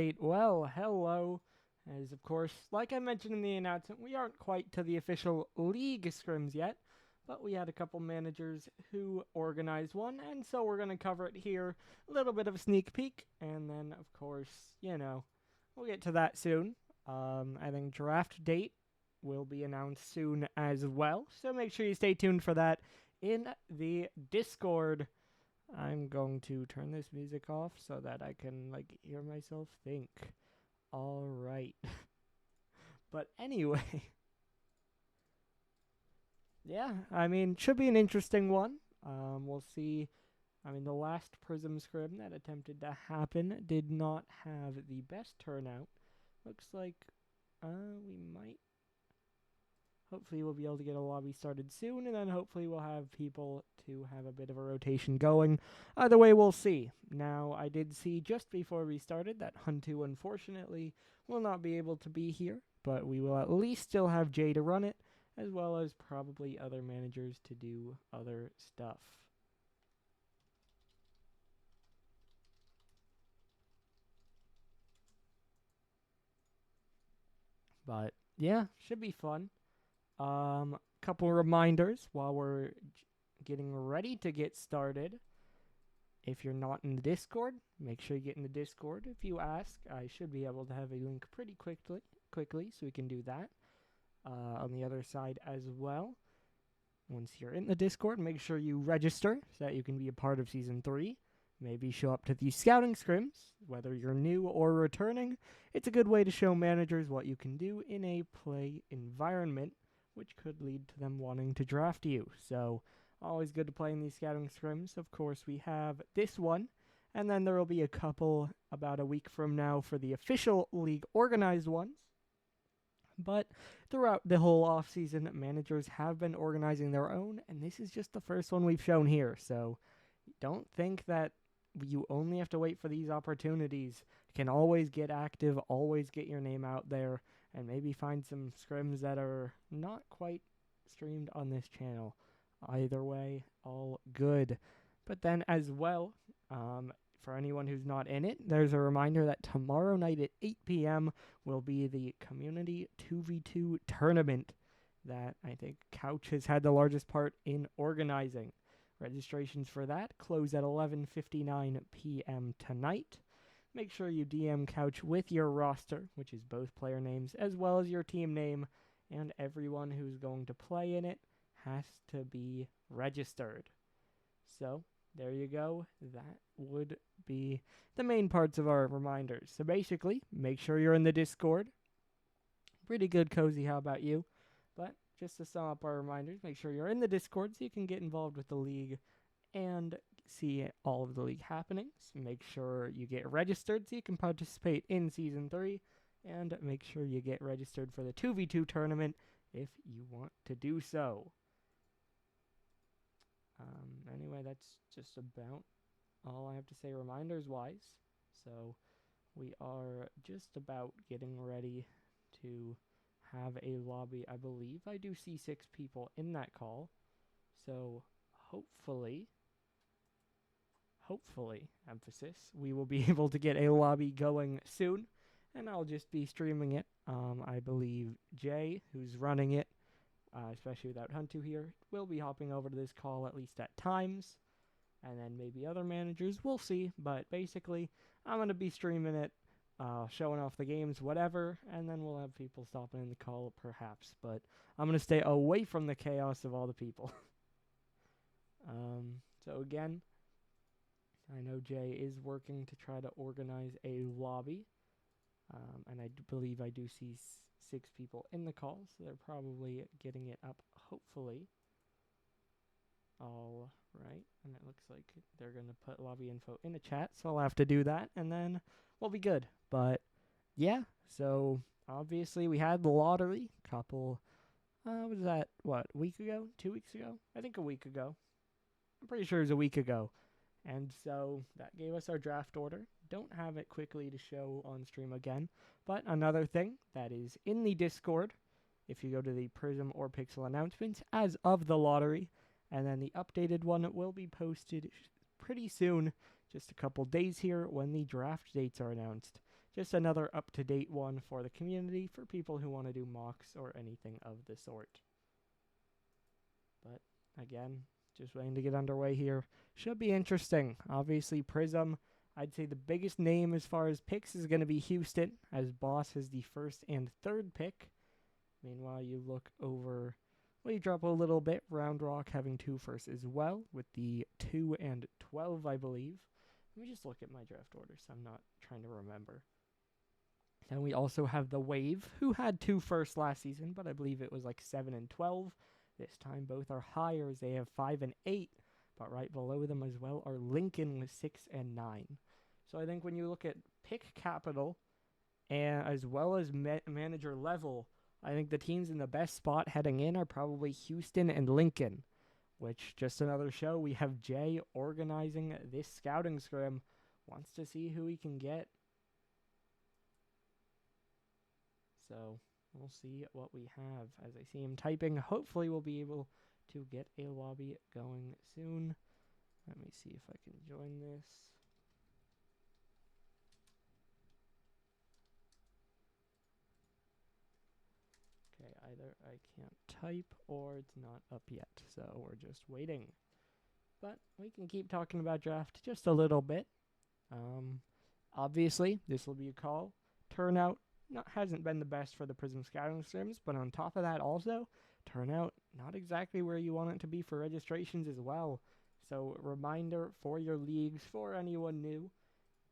date. Well, hello. As of course, like I mentioned in the announcement, we aren't quite to the official league scrims yet, but we had a couple managers who organized one, and so we're going to cover it here. A little bit of a sneak peek, and then, of course, we'll get to that soon. I think draft date will be announced soon as well, so make sure you stay tuned for that in the Discord. I'm going to turn this music off so that I can hear myself think. All right. But anyway, yeah, I mean, should be an interesting one. We'll see. I mean, the last Prism Scrim that attempted to happen did not have the best turnout. Looks like we might. Hopefully, we'll be able to get a lobby started soon, and then hopefully we'll have people to have a bit of a rotation going. Either way, we'll see. Now, I did see just before we started that Huntu, unfortunately, will not be able to be here, but we will at least still have Jay to run it, as well as probably other managers to do other stuff. But yeah, should be fun. Couple reminders while we're getting ready to get started. If you're not in the Discord, make sure you get in the Discord. If you ask, I should be able to have a link pretty quickly, so we can do that. On the other side as well. Once you're in the Discord, make sure you register so that you can be a part of Season 3. Maybe show up to the scouting scrims, whether you're new or returning. It's a good way to show managers what you can do in a play environment, which could lead to them wanting to draft you. So, always good to play in these scouting scrims. Of course, we have this one, and then there will be a couple about a week from now for the official league organized ones. But throughout the whole offseason, managers have been organizing their own, and this is just the first one we've shown here. So don't think that you only have to wait for these opportunities. You can always get active, always get your name out there, and maybe find some scrims that are not quite streamed on this channel. Either way, all good. But then as well, for anyone who's not in it, there's a reminder that tomorrow night at 8 p.m. will be the Community 2v2 tournament that I think Couch has had the largest part in organizing. Registrations for that close at 11:59 p.m. tonight. Make sure you DM Couch with your roster, which is both player names, as well as your team name, and everyone who's going to play in it has to be registered. So, there you go. That would be the main parts of our reminders. So basically, make sure you're in the Discord. Pretty good, Cozy. How about you? But just to sum up our reminders, make sure you're in the Discord so you can get involved with the league and see all of the league happenings. Make sure you get registered so you can participate in Season 3. And make sure you get registered for the 2v2 tournament if you want to do so. Anyway, that's just about all I have to say reminders-wise. So we are just about getting ready to have a lobby. I believe I do see 6 people in that call. So hopefully, emphasis, we will be able to get a lobby going soon. And I'll just be streaming it. I believe Jay, who's running it, especially without Huntu here, will be hopping over to this call at least at times. And then maybe other managers, we'll see. But basically, I'm going to be streaming it, showing off the games, whatever. And then we'll have people stopping in the call, perhaps. But I'm going to stay away from the chaos of all the people. So again, I know Jay is working to try to organize a lobby. And I believe I do see 6 people in the call, so they're probably getting it up, hopefully. All right, and it looks like they're going to put lobby info in the chat, so I'll have to do that, and then we'll be good. But, yeah, so obviously we had the lottery couple, was that, a week ago? 2 weeks ago? I think a week ago. I'm pretty sure it was a week ago. And so that gave us our draft order. Don't have it quickly to show on stream again. But another thing that is in the Discord, if you go to the Prism or Pixel announcements as of the lottery, and then the updated one will be posted pretty soon, just a couple days here when the draft dates are announced. just another up-to-date one for the community for people who want to do mocks or anything of the sort. But again, just waiting to get underway here. Should be interesting. Obviously, Prism, I'd say the biggest name as far as picks is going to be Houston, as Boss has the first and third pick. Meanwhile, you look over, well, you drop a little bit. Round Rock having 2 firsts as well, with the 2 and 12, I believe. Let me just look at my draft order, so I'm not trying to remember. And we also have the Wave, who had 2 firsts last season, but I believe it was like 7 and 12. This time both are higher as they have 5 and 8, but right below them as well are Lincoln with 6 and 9. So I think when you look at pick capital and as well as manager level, I think the teams in the best spot heading in are probably Houston and Lincoln, which just another show. We have Jay organizing this scouting scrim, wants to see who he can get. So we'll see what we have. As I see him typing, hopefully we'll be able to get a lobby going soon. Let me see if I can join this. Okay, either I can't type or it's not up yet, so we're just waiting. But we can keep talking about draft just a little bit. Obviously, this will be a call. Turnout hasn't been the best for the Prism Scouting Scrims, but on top of that also, turnout not exactly where you want it to be for registrations as well. So reminder for your leagues, for anyone new,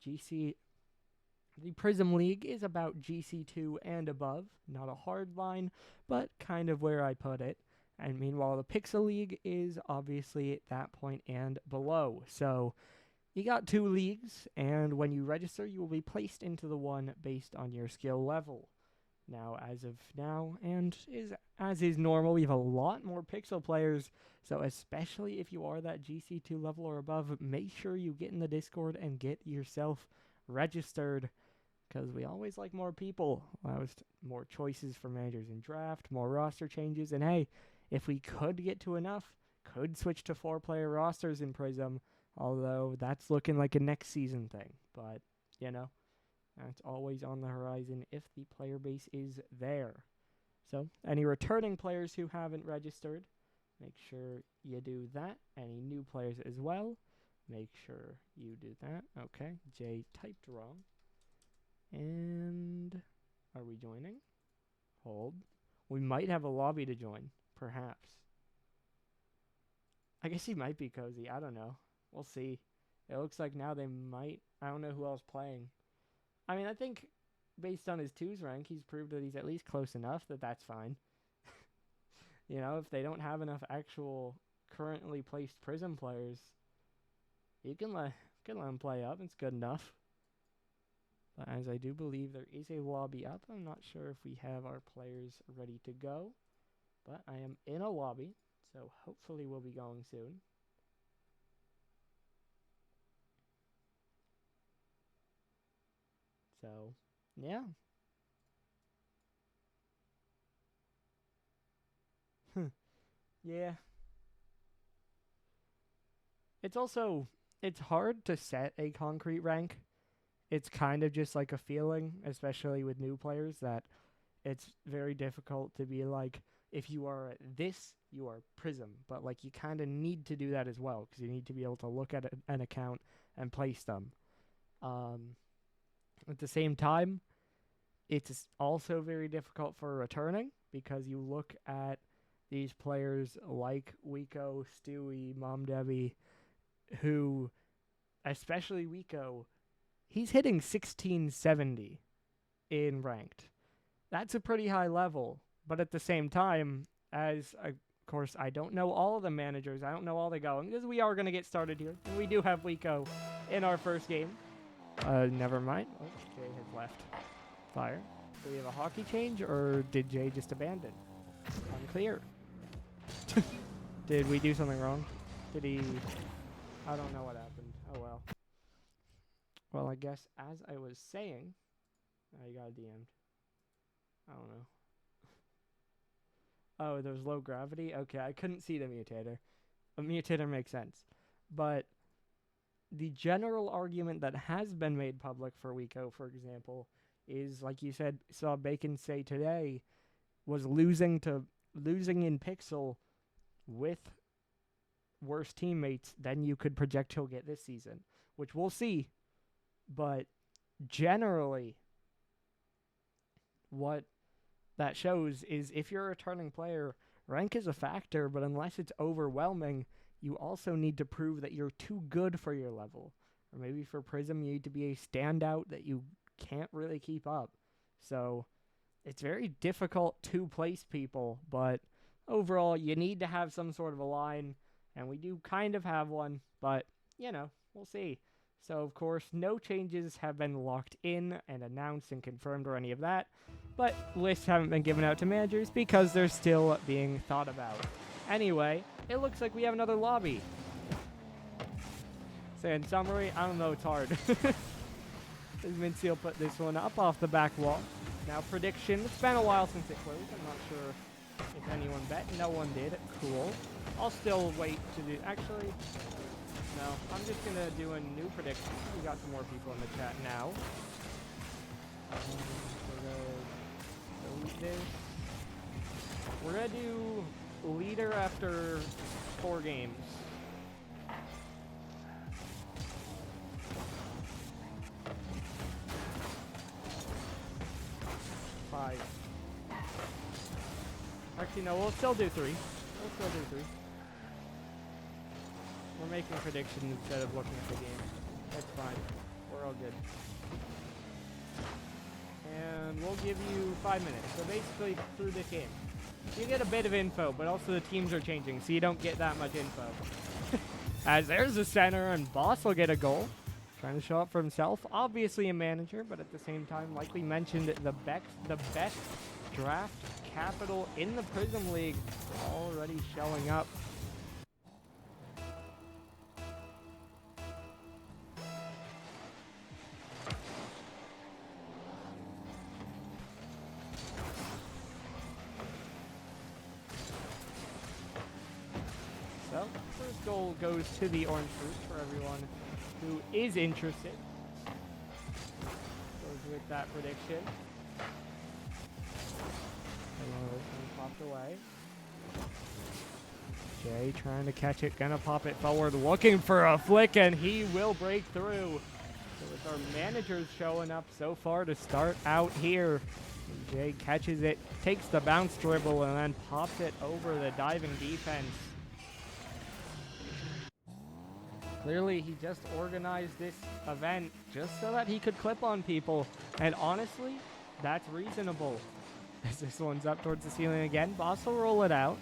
the Prism League is about GC2 and above. Not a hard line, but kind of where I put it. And meanwhile, the Pixel League is obviously at that point and below. So you got 2 leagues, and when you register, you will be placed into the one based on your skill level. Now, as of now, and as is normal, we have a lot more Pixel players, so especially if you are that GC2 level or above, make sure you get in the Discord and get yourself registered, because we always like more people. Allows more choices for managers in draft, more roster changes, and hey, if we could get to enough, could switch to 4-player rosters in Prism, although that's looking like a next season thing. But, you know, that's always on the horizon if the player base is there. So, any returning players who haven't registered, make sure you do that. Any new players as well, make sure you do that. Okay, Jay typed wrong. And are we joining? Hold. We might have a lobby to join, perhaps. I guess he might be cozy. I don't know. We'll see. It looks like now they might. I don't know who else playing. I mean, I think based on his 2's rank, he's proved that he's at least close enough that that's fine. You know, if they don't have enough actual currently placed Prism players, you can let them play up. It's good enough. But as I do believe there is a lobby up, I'm not sure if we have our players ready to go. But I am in a lobby, so hopefully we'll be going soon. So, yeah. Yeah. It's hard to set a concrete rank. It's kind of just like a feeling, especially with new players, that it's very difficult to be like, if you are this, you are Prism. But like, you kind of need to do that as well, because you need to be able to look at an account and place them. At the same time, it's also very difficult for returning, because you look at these players like Wiko, Stewie, Mom Debbie, who, especially Wiko, he's hitting 1670 in ranked. That's a pretty high level, but at the same time, of course, I don't know all of the managers. I don't know all the going, because we are going to get started here. And we do have Wiko in our first game. Never mind. Oh, Jay has left. Fire. Do we have a hockey change, or did Jay just abandon? Unclear. Did we do something wrong? Did he... I don't know what happened. Oh, well. Well, I guess as I was saying... Oh, you got DM'd. I don't know. Oh, there's low gravity? Okay, I couldn't see the mutator. A mutator makes sense. But the general argument that has been made public for Wiko, for example, is, like you said, saw Bacon say today, was losing in Pixel with worse teammates than you could project he'll get this season, which we'll see. But generally, what that shows is if you're a returning player, rank is a factor, but unless it's overwhelming, you also need to prove that you're too good for your level. Or maybe for Prism, you need to be a standout that you can't really keep up. So it's very difficult to place people, but overall, you need to have some sort of a line, and we do kind of have one, but, we'll see. So, of course, no changes have been locked in and announced and confirmed or any of that, but lists haven't been given out to managers because they're still being thought about. Anyway, it looks like we have another lobby. So in summary, I don't know, it's hard. Mincy will put this one up off the back wall. Now prediction, it's been a while since it closed. I'm not sure if anyone bet. No one did. Cool. I'll still wait to do, actually, no. I'm just going to do a new prediction. We got some more people in the chat now. We're going to do leader after 4 games. Actually, no, we'll still do 3. We're making predictions instead of looking at the game. That's fine. We're all good. And we'll give you 5 minutes. So basically, through this game, you get a bit of info, but also the teams are changing, so you don't get that much info. As there's a center, and Boss will get a goal. Trying to show up for himself. Obviously a manager, but at the same time, like we mentioned, the best draft capital in the Prism League already showing up. So, first goal goes to the Orange Fruit for everyone who is interested. Goes with that prediction. This one popped away. Jay trying to catch it, gonna pop it forward, looking for a flick, and he will break through. So with our managers showing up so far to start out here. And Jay catches it, takes the bounce dribble, and then pops it over the diving defense. Clearly, he just organized this event just so that he could clip on people. And honestly, that's reasonable. As this one's up towards the ceiling again, Boss will roll it out.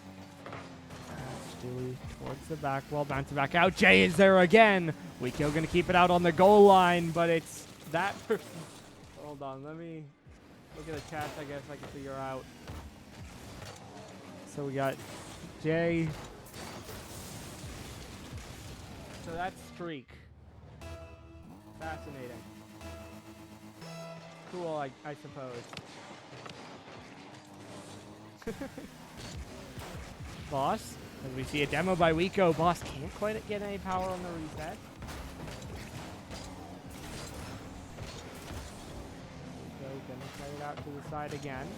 Stewie towards the back wall, bounce it back out. Jay is there again. Wiko gonna keep it out on the goal line, but it's that person. Hold on, let me look at the chat. I guess I can figure out. So we got Jay. So that's Streak. Fascinating. Cool, I suppose. Boss, as we see a demo by Wiko. Boss can't quite get any power on the reset. Wiko gonna play it out to the side again.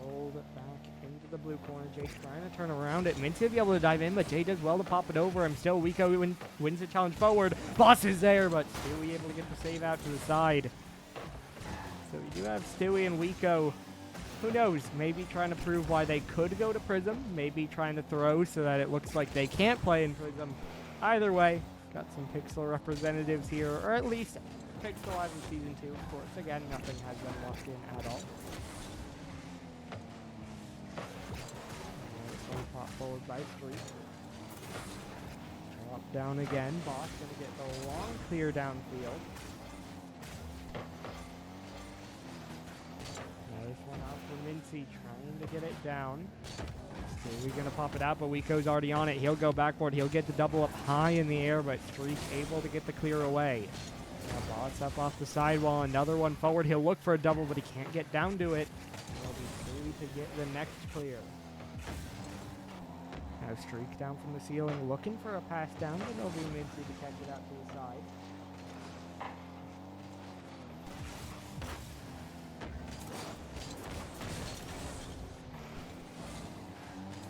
Rolled back into the blue corner. Jay trying to turn around it. Mincy will be able to dive in, but Jay does well to pop it over him. Still, Wiko wins the challenge forward. Boss is there, but Stewie able to get the save out to the side. So we do have Stewie and Wiko. Who knows? Maybe trying to prove why they could go to Prism. Maybe trying to throw so that it looks like they can't play in Prism. Either way, got some Pixel representatives here, or at least Pixel as in Season 2, of course. Again, nothing has been locked in at all. Pop forward by Street. Drop down again. Boss gonna get the long clear downfield. Nice one out for Mincy, trying to get it down. We're gonna pop it out, but Wiko's already on it. He'll go backboard. He'll get the double up high in the air, but Streak able to get the clear away. Now Boss up off the sidewall. Another one forward. He'll look for a double, but he can't get down to it. He'll be free to get the next clear. Now streak down from the ceiling, looking for a pass down, but it'll be Mincy to catch it out to the side.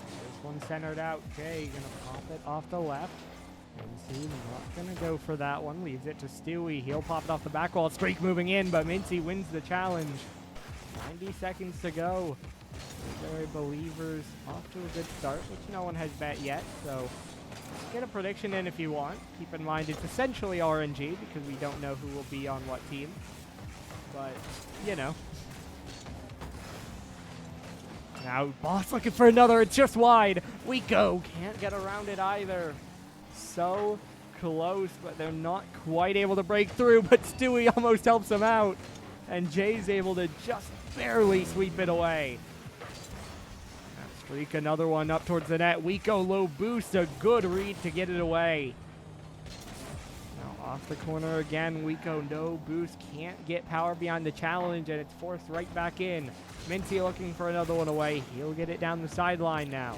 This one centered out. Jay gonna pop it off the left. Mincy not gonna go for that one. Leaves it to Stewie. He'll pop it off the back wall. Streak moving in, but Mincy wins the challenge. 90 seconds to go. Very Believers off to a good start, which no one has bet yet, so get a prediction in if you want. Keep in mind it's essentially RNG because we don't know who will be on what team, but you know. Now Boss looking for another, it's just wide. Wico can't get around it either. So close, but they're not quite able to break through, but Stewie almost helps him out, and Jay's able to just barely sweep it away. Streak another one up towards the net. Wico low boost, a good read to get it away. Now off the corner again. Wico no boost, can't get power beyond the challenge, and it's forced right back in. Mincy looking for another one away. He'll get it down the sideline now.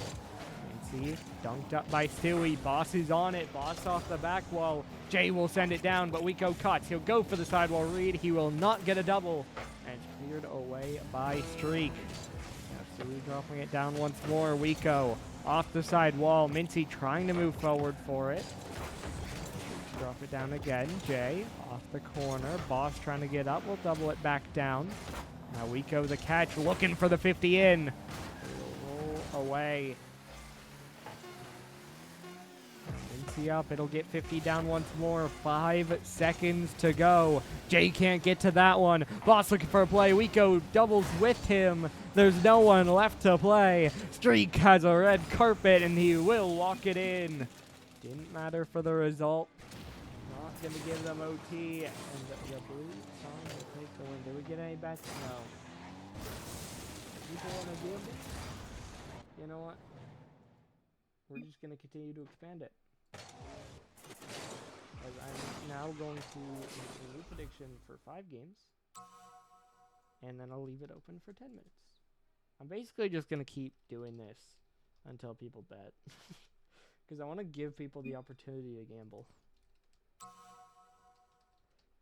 Mincy dunked up by Stewie. Boss is on it. Boss off the back wall. Jay will send it down, but Wico cuts. He'll go for the sidewall read. He will not get a double, and it's cleared away by Streak. Stewie dropping it down once more. Wico off the side wall. Mincy trying to move forward for it. Drop it down again. Jay off the corner. Boss trying to get up. We'll double it back down. Now Wico the catch, looking for the 50 in. It'll roll away. Mincy up. It'll get 50 down once more. 5 seconds to go. Jay can't get to that one. Boss looking for a play. Wico doubles with him. There's no one left to play. Streak has a red carpet, and he will walk it in. Didn't matter for the result. Not going to give them OT. And the blue song will take the win. Did we get any bets? No. People want to give it? You know what? We're just going to continue to expand it. As I'm now going to make a new prediction for 5 games. And then I'll leave it open for 10 minutes. I'm basically just going to keep doing this until people bet. Because I want to give people the opportunity to gamble.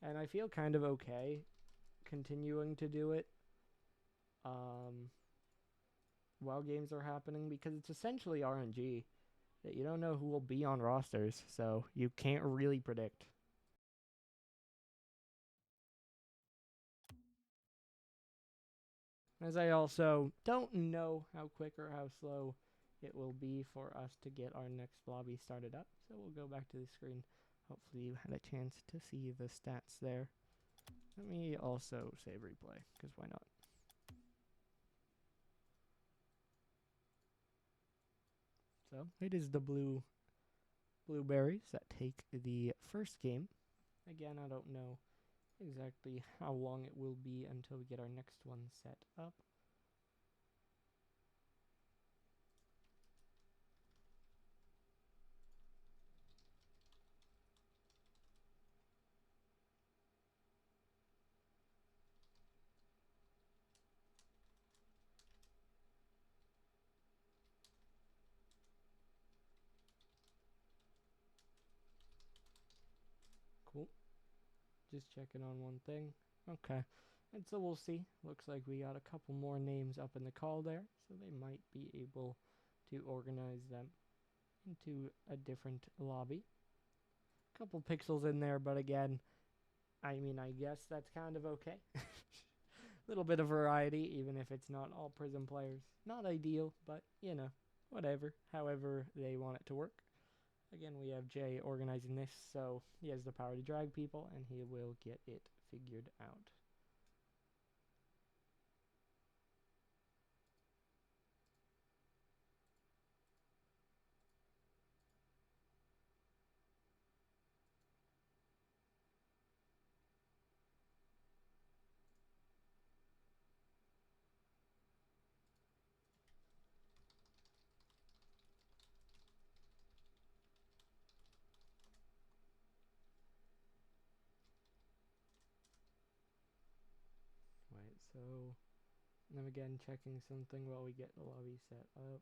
And I feel kind of okay continuing to do it while games are happening, because it's essentially RNG. That you don't know who will be on rosters, so you can't really predict. As I also don't know how quick or how slow it will be for us to get our next lobby started up. So we'll go back to the screen. Hopefully you had a chance to see the stats there. Let me also save replay, because why not? So it is the Blueberries that take the first game. Again, I don't know exactly how long it will be until we get our next one set up. Cool. Just checking on one thing. Okay. And so we'll see. Looks like we got a couple more names up in the call there, so they might be able to organize them into a different lobby. Couple pixels in there, but again, I mean, I guess that's kind of okay. Little bit of variety, even if it's not all Prism players. Not ideal, but, you know, whatever. However they want it to work. Again, we have Jay organizing this, so he has the power to drag people, and he will get it figured out. Right, so I'm again checking something while we get the lobby set up.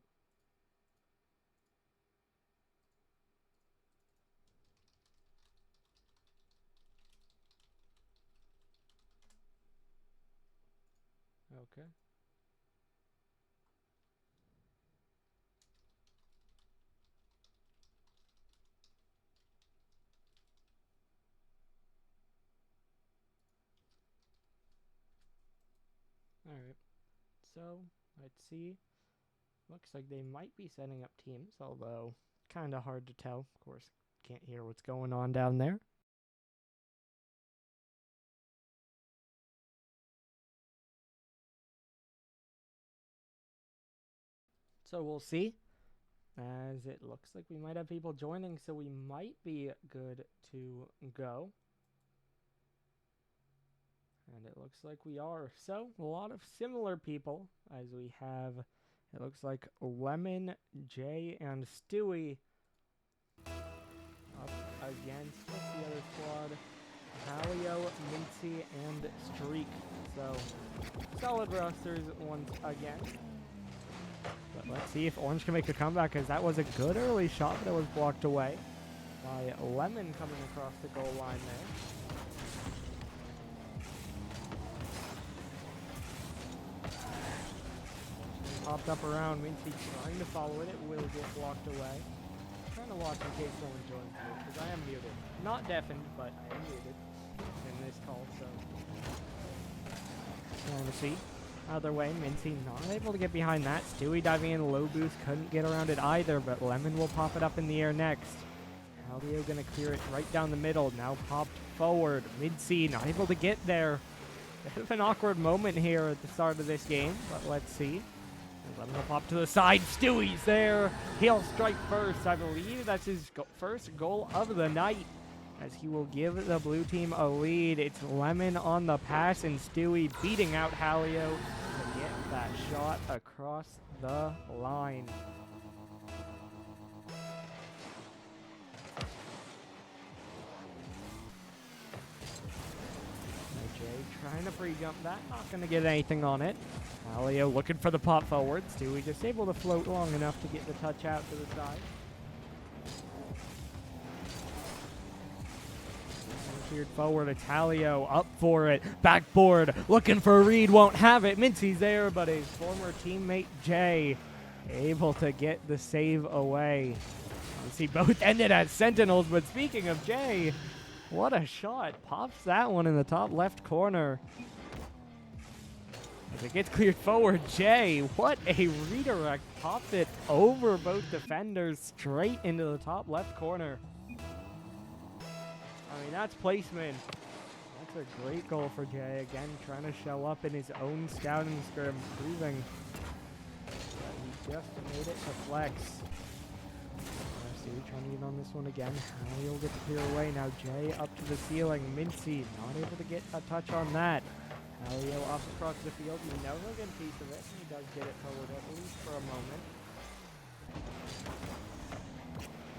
Okay. Alright. So, let's see. Looks like they might be setting up teams, although kind of hard to tell. Of course, can't hear what's going on down there. So we'll see, as it looks like we might have people joining, so we might be good to go. And it looks like we are. So, a lot of similar people, as we have, it looks like Lemon, Jay, and Stewie up against the other squad. Halio, Mincy, and Streak. So, solid rosters once again. But let's see if Orange can make a comeback, because that was a good early shot, but it was blocked away by Lemon coming across the goal line there. Popped up around, Mincy trying to follow it. It will get blocked away. Trying to watch in case someone joins me, because I am muted. Not deafened, but I am muted in this call, so trying to see. Other way, Mincy not able to get behind that. Stewie diving in, low boost, couldn't get around it either, but Lemon will pop it up in the air next. Halio gonna clear it right down the middle, now popped forward. Mincy not able to get there. Bit of an awkward moment here at the start of this game, but let's see. Lemon will pop to the side. Stewie's there. He'll strike first. I believe that's his first goal of the night, as he will give the blue team a lead. It's Lemon on the pass, and Stewie beating out Halio to get that shot across the line. Trying to pre-jump that, not going to get anything on it. Halio looking for the pop forward. Stewie just able to float long enough to get the touch out to the side. Cleared forward, it's Halio up for it. Backboard, looking for a read, won't have it. Mincy's there, but his former teammate Jay able to get the save away. You see both ended as Sentinels, but speaking of Jay, what a shot. Pops that one in the top left corner. As it gets cleared forward, Jay, what a redirect. Pops it over both defenders straight into the top left corner. I mean, that's placement. That's a great goal for Jay. Again, trying to show up in his own scouting scrim, proving that he just made it to flex. Stewie trying to get on this one again. Halio will get the clear away. Now Jay up to the ceiling. Mincy not able to get a touch on that. Halio up across the field. You know he'll get a piece of it. He does get it forward at least for a moment.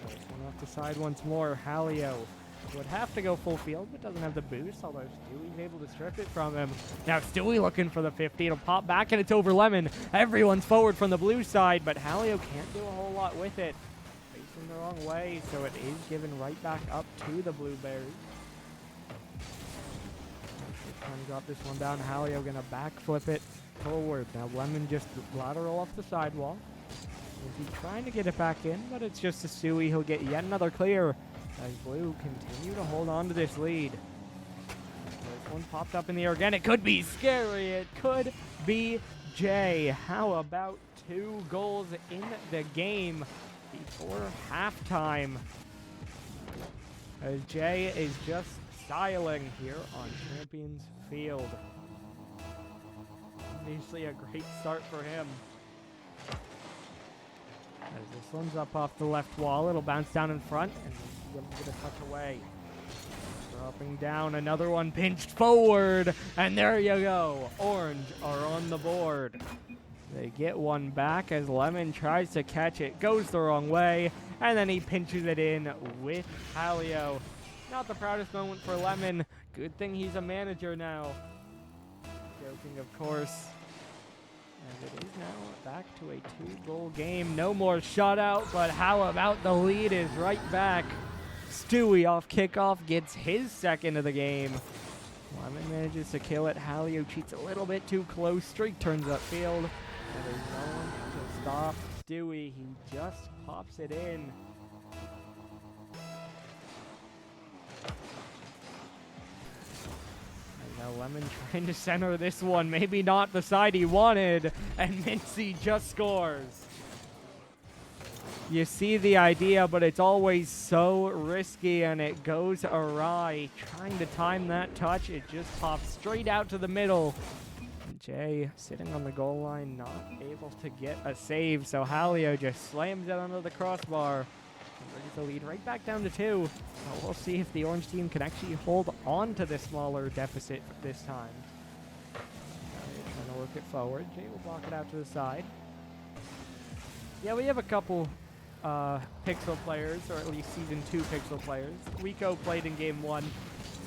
This one off the side once more. Halio would have to go full field, but doesn't have the boost, although Stewie's able to strip it from him. Now Stewie looking for the 50. It'll pop back, and it's over Lemon. Everyone's forward from the blue side, but Halio can't do a whole lot with it. Facing the wrong way, so it is given right back up to the Blueberries. Trying to drop this one down. Halio gonna backflip it forward. Now Lemon just lateral off the sidewall. He's trying to get it back in, but it's just a Stewie. He'll get yet another clear as Blue continue to hold on to this lead. This one popped up in the air again. It could be scary. It could be Jay. How about 2 goals in the game before halftime? As Jay is just styling here on Champions Field. Obviously a great start for him. As this one's up off the left wall, it'll bounce down in front, and we'll get a touch away. Dropping down, another one pinched forward, and there you go. Orange are on the board. They get one back as Lemon tries to catch it, goes the wrong way, and then he pinches it in with Halio. Not the proudest moment for Lemon. Good thing he's a manager now. Joking, of course. And it is now back to a 2-goal game. No more shutout, but how about the lead is right back. Stewie off kickoff gets his second of the game. Lemon manages to kill it. Halio cheats a little bit too close. Streak turns upfield. And there's no one to stop Stewie. He just pops it in. And now Lemon trying to center this one. Maybe not the side he wanted. And Mincy just scores. You see the idea, but it's always so risky and it goes awry. Trying to time that touch, it just pops straight out to the middle. Jay sitting on the goal line, not able to get a save, so Halio just slams it under the crossbar and brings the lead right back down to 2. Now we'll see if the orange team can actually hold on to the smaller deficit this time. Trying to work it forward. Jay will block it out to the side. Yeah, we have a couple Pixel players, or at least Season 2 Pixel players. Rico played in Game 1.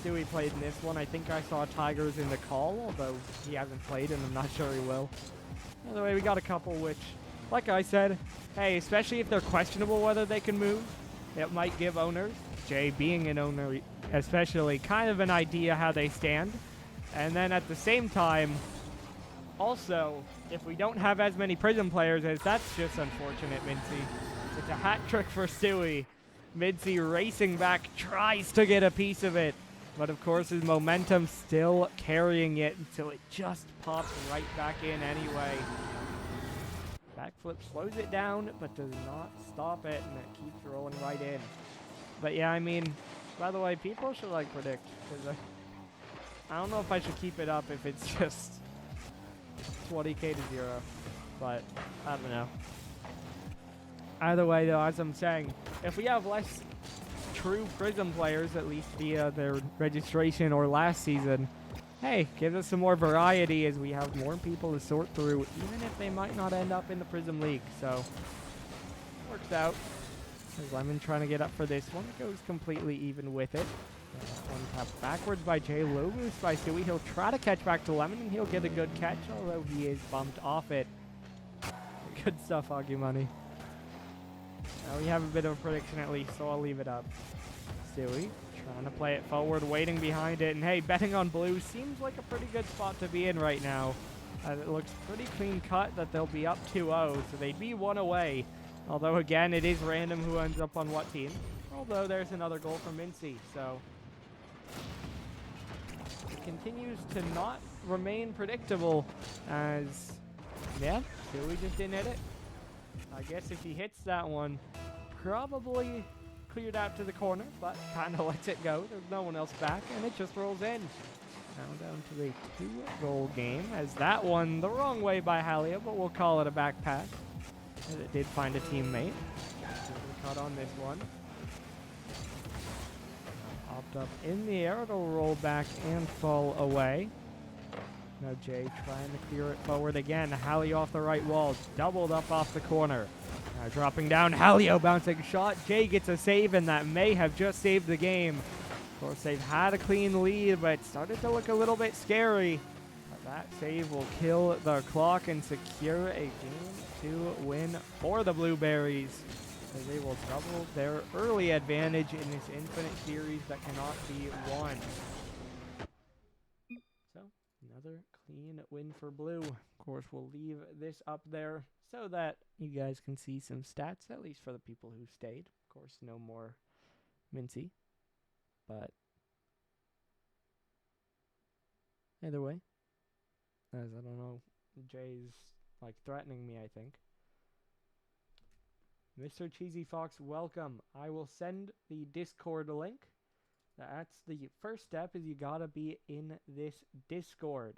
Stewie played in this one. I think I saw Tigers in the call, although he hasn't played and I'm not sure he will. Either way, we got a couple which, like I said, hey, especially if they're questionable whether they can move, it might give owners, Jay being an owner especially, kind of an idea how they stand. And then at the same time, also, if we don't have as many Prism players, as that's just unfortunate, Mincy. It's a hat trick for Stewie. Mincy racing back, tries to get a piece of it. But of course his momentum still carrying it until it just pops right back in anyway. Backflip slows it down, but does not stop it, and it keeps rolling right in. But yeah, I mean, by the way, people should like predict, because I don't know if I should keep it up if it's just 20k to 0, but I don't know. Either way, though, as I'm saying, if we have less true Prism players, at least via their registration or last season, hey, gives us some more variety as we have more people to sort through, even if they might not end up in the Prism League. So, works out. There's Lemon trying to get up for this one. Goes completely even with it. One tapped backwards by Jay. Low boost by Stewie. He'll try to catch back to Lemon, and he'll get a good catch, although he is bumped off it. Good stuff, Augie Money. Now we have a bit of a prediction at least, so I'll leave it up. Stewie trying to play it forward, waiting behind it, and hey, betting on blue seems like a pretty good spot to be in right now. It looks pretty clean cut that they'll be up 2-0, so they'd be 1 away. Although again, it is random who ends up on what team. Although there's another goal from Mincy, so it continues to not remain predictable as, yeah, Stewie just didn't hit it. I guess if he hits that one, probably cleared out to the corner, but kind of lets it go. There's no one else back, and it just rolls in. Now down to a 2-goal game, as that one the wrong way by Halio, but we'll call it a back pass, as it did find a teammate. Cut on this one. Popped up in the air, it'll roll back and fall away. Now Jay trying to clear it forward again. Halio off the right wall, doubled up off the corner. Now dropping down, Halio bouncing shot. Jay gets a save, and that may have just saved the game. Of course, they've had a clean lead, but it started to look a little bit scary. But that save will kill the clock and secure a Game 2 win for the Blueberries, as they will double their early advantage in this infinite series that cannot be won. So, another clean win for Blue. Of course, we'll leave this up there so that you guys can see some stats, at least for the people who stayed. Of course, no more Mincy. But either way, as I don't know, Jay's like threatening me, I think. Mr. Cheesy Fox, welcome. I will send the Discord link. That's the first step, is you gotta be in this Discord.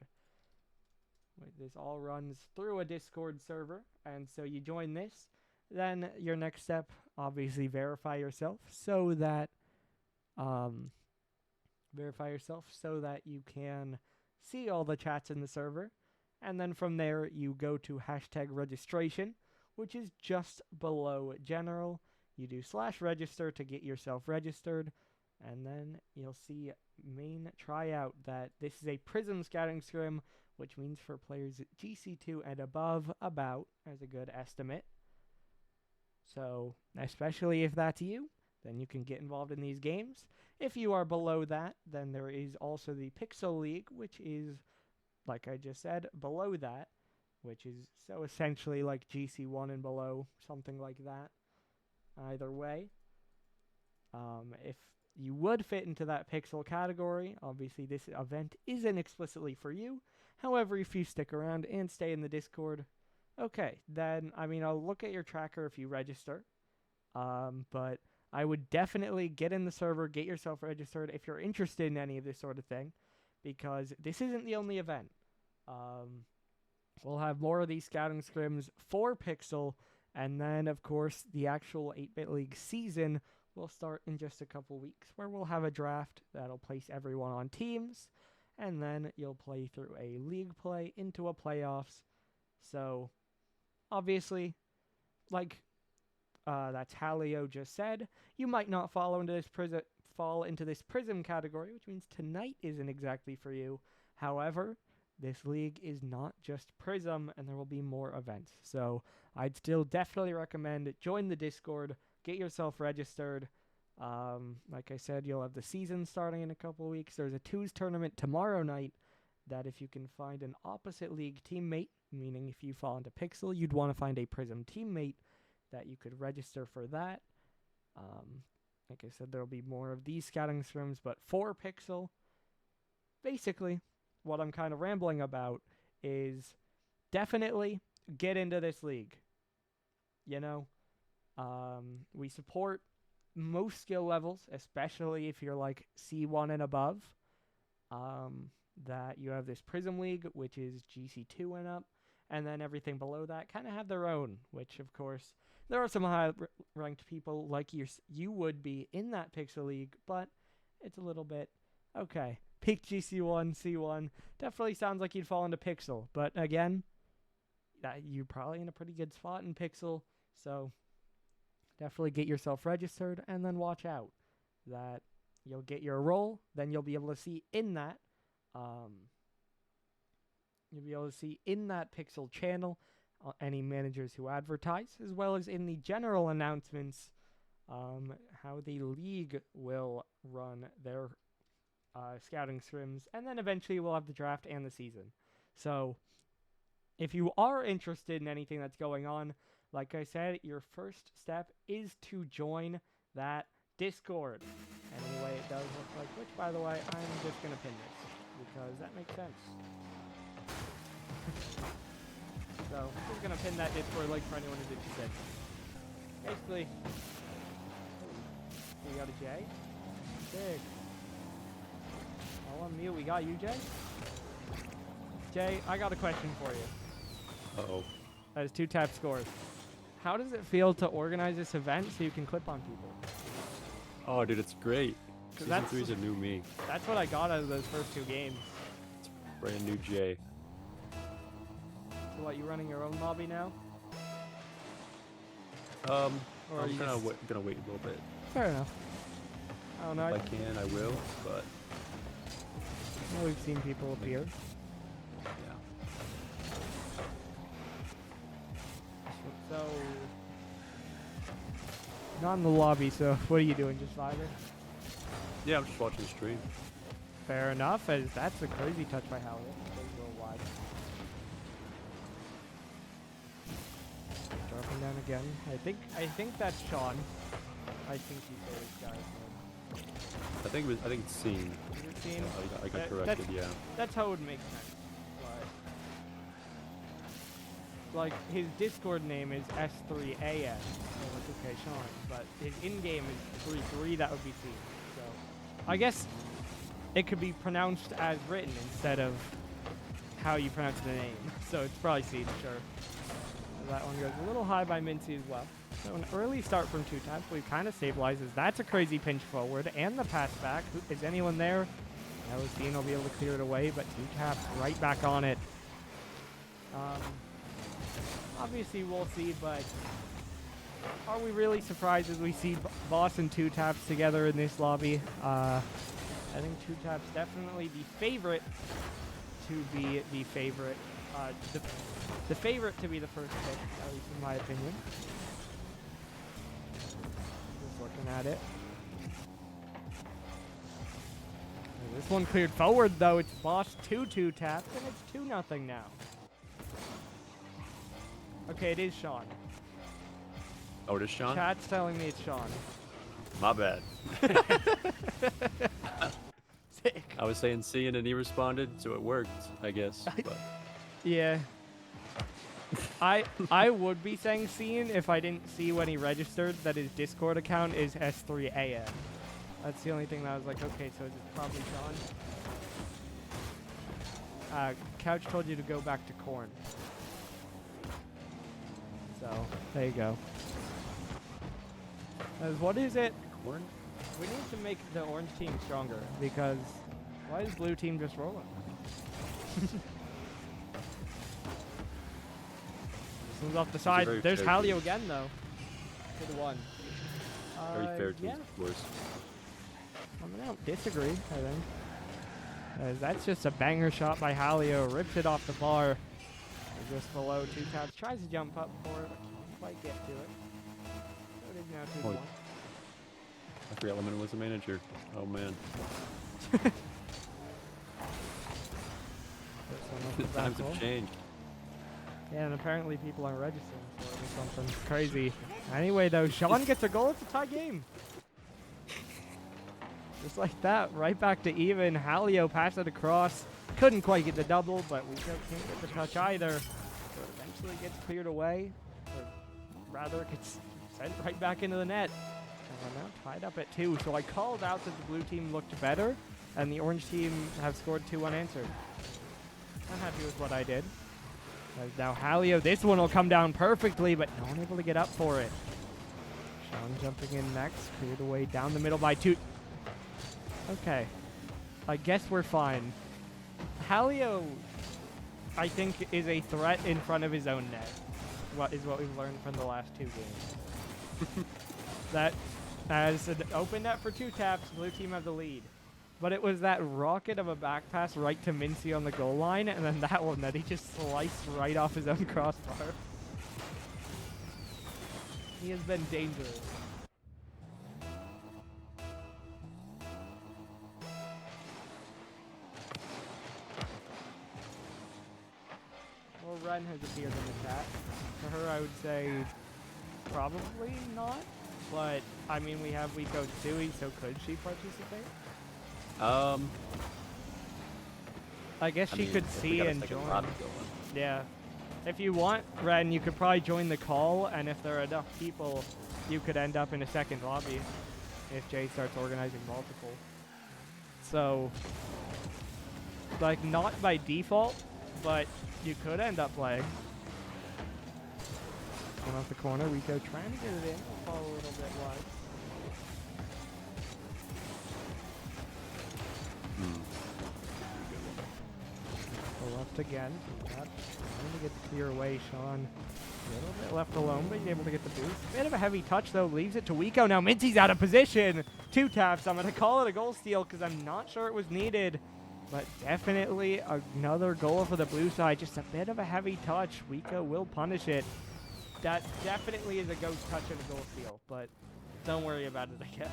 This all runs through a Discord server, and so you join this. Then your next step, obviously verify yourself so that you can see all the chats in the server. And then from there, you go to hashtag registration, which is just below general. You do /register to get yourself registered, and then you'll see main tryout that this is a Prism scouting scrim, which means for players GC2 and above, about, as a good estimate. So, especially if that's you, then you can get involved in these games. If you are below that, then there is also the Pixel League, which is, like I just said, below that, which is so essentially like GC1 and below, something like that. Either way, if you would fit into that Pixel category, obviously this event isn't explicitly for you. However, if you stick around and stay in the Discord, okay, then, I mean, I'll look at your tracker if you register. But I would definitely get in the server, get yourself registered if you're interested in any of this sort of thing, because this isn't the only event. We'll have more of these scouting scrims for Pixel, and then, of course, the actual 8-Bit League season will start in just a couple weeks, where we'll have a draft that'll place everyone on teams, and then you'll play through a league play into a playoffs. So, obviously, like that's how Leo just said, you might not fall into this Prism category, which means tonight isn't exactly for you. However, this league is not just Prism, and there will be more events. So I'd still definitely recommend join the Discord, get yourself registered. Like I said, you'll have the season starting in a couple weeks. There's a twos tournament tomorrow night that if you can find an opposite league teammate, meaning if you fall into Pixel, you'd want to find a Prism teammate, that you could register for that. Like I said, there'll be more of these scouting scrims, but for Pixel, basically, what I'm kind of rambling about is definitely get into this league. You know, we support most skill levels, especially if you're like C1 and above. That you have this Prism League, which is GC2 and up, and then everything below that kind of have their own, which of course there are some high-ranked people like you would be in that Pixel League, but it's a little bit, okay, peak GC1, C1, definitely sounds like you'd fall into Pixel, but again, you're probably in a pretty good spot in Pixel, so definitely get yourself registered, and then watch out that you'll get your role, then you'll be able to see in that, Pixel channel any managers who advertise, as well as in the general announcements, how the league will run their scouting scrims, and then eventually we'll have the draft and the season. So, if you are interested in anything that's going on, like I said, your first step is to join that Discord. Anyway, it does look like, which, by the way, I'm just going to pin this, because that makes sense. So, I'm just going to pin that Discord link for anyone who's interested. Basically, we got a J. Big. I'll unmute. We got you, Jay? Jay, I got a question for you. Uh-oh. That is 2 tap scores. How does it feel to organize this event so you can clip on people? Oh, dude, it's great. Season 3 is a new me. That's what I got out of those first 2 games. It's brand new Jay. So what, you running your own lobby now? Or I'm gonna wait a little bit. Fair enough. I don't know. If I can, I will, but... I know we've seen people appear. Yeah. So... Not in the lobby, so what are you doing? Just vibing? Yeah, I'm just watching the stream. Fair enough, as that's a crazy touch by Howard. It goes a little wide. Dropping down again. I think that's Sean. I think you say this guy's name. I think it's Scene. Is it Scene? I got corrected, yeah. That's how it would make sense. But like his Discord name is S3AN. So that's okay, Sean. But his in-game is 33. That would be Scene. So I guess it could be pronounced as written instead of how you pronounce the name. So it's probably Scene, sure. That one goes a little high by Mincy as well. So an early start from 2 taps. We've kind of stabilizes. That's a crazy pinch forward and the pass back. Is anyone there? No, Scene will be able to clear it away, but 2 taps right back on it. Obviously we'll see, but are we really surprised as we see Boss and 2 taps together in this lobby? I think 2 taps definitely the favorite to be the favorite. The favorite to be the first pick, at least in my opinion. Just looking at it. This one cleared forward, though. It's boss 2-2 tapped, and it's 2-0 now. Okay, it is Sean. Oh, it is Sean? Chat's telling me it's Sean. My bad. Sick. I was saying C and he responded, so it worked, I guess. But Yeah. I would be saying Cian if I didn't see when he registered that his Discord account is S3AN. That's the only thing that I was like, okay, so it's probably Sean. Couch told you to go back to corn. So, there you go. What is it? corn? We need to make the orange team stronger because why is blue team just rolling? This one's off the side. There's Halio again, though. To the one. Very fair team, yeah. of course. I don't disagree, I think. That's just a banger shot by Halio. Rips it off the bar. Just below 2 taps. Tries to jump up for it, but can't quite get to it. So it is now 2-1. I forgot Lemon was the manager. Oh, man. Times have changed. Yeah, and apparently people aren't registering for it or something crazy. Anyway, though, Sean gets a goal. It's a tie game. Just like that, right back to even. Halio passed it across. Couldn't quite get the double, but we can't get the touch either. So it eventually gets cleared away. Or rather, it gets sent right back into the net. And we're now tied up at 2. So I called out that the blue team looked better, and the orange team have scored 2 unanswered. I'm happy with what I did. As now Halio, this one will come down perfectly, but no one able to get up for it. Sean jumping in next, cleared away down the middle by 2. Okay, I guess we're fine. Halio, I think, is a threat in front of his own net. What is what we've learned from the last 2 games. That as an open net for 2 taps, blue team have the lead. But it was that rocket of a back pass right to Mincy on the goal line, and then that one that he just sliced right off his own crossbar. He has been dangerous. Well, Ren has appeared in the chat. For her, I would say probably not. But, I mean, we have Wiko Tsui, so could she participate? I guess she could see and join. Yeah. If you want, Ren, you could probably join the call, and if there are enough people, you could end up in a second lobby if Jay starts organizing multiple. So, like, not by default, but you could end up playing. Going off the corner, Rico trying to get it in. We'll fall a little bit wide. Left again. Trying to get the clear away, Sean. A little bit left alone, but he's able to get the boost. Bit of a heavy touch, though. Leaves it to Wiko. Now Mincy's out of position. 2 taps. I'm going to call it a goal steal because I'm not sure it was needed. But definitely another goal for the blue side. Just a bit of a heavy touch. Wiko will punish it. That definitely is a ghost touch and a goal steal, but don't worry about it, I guess.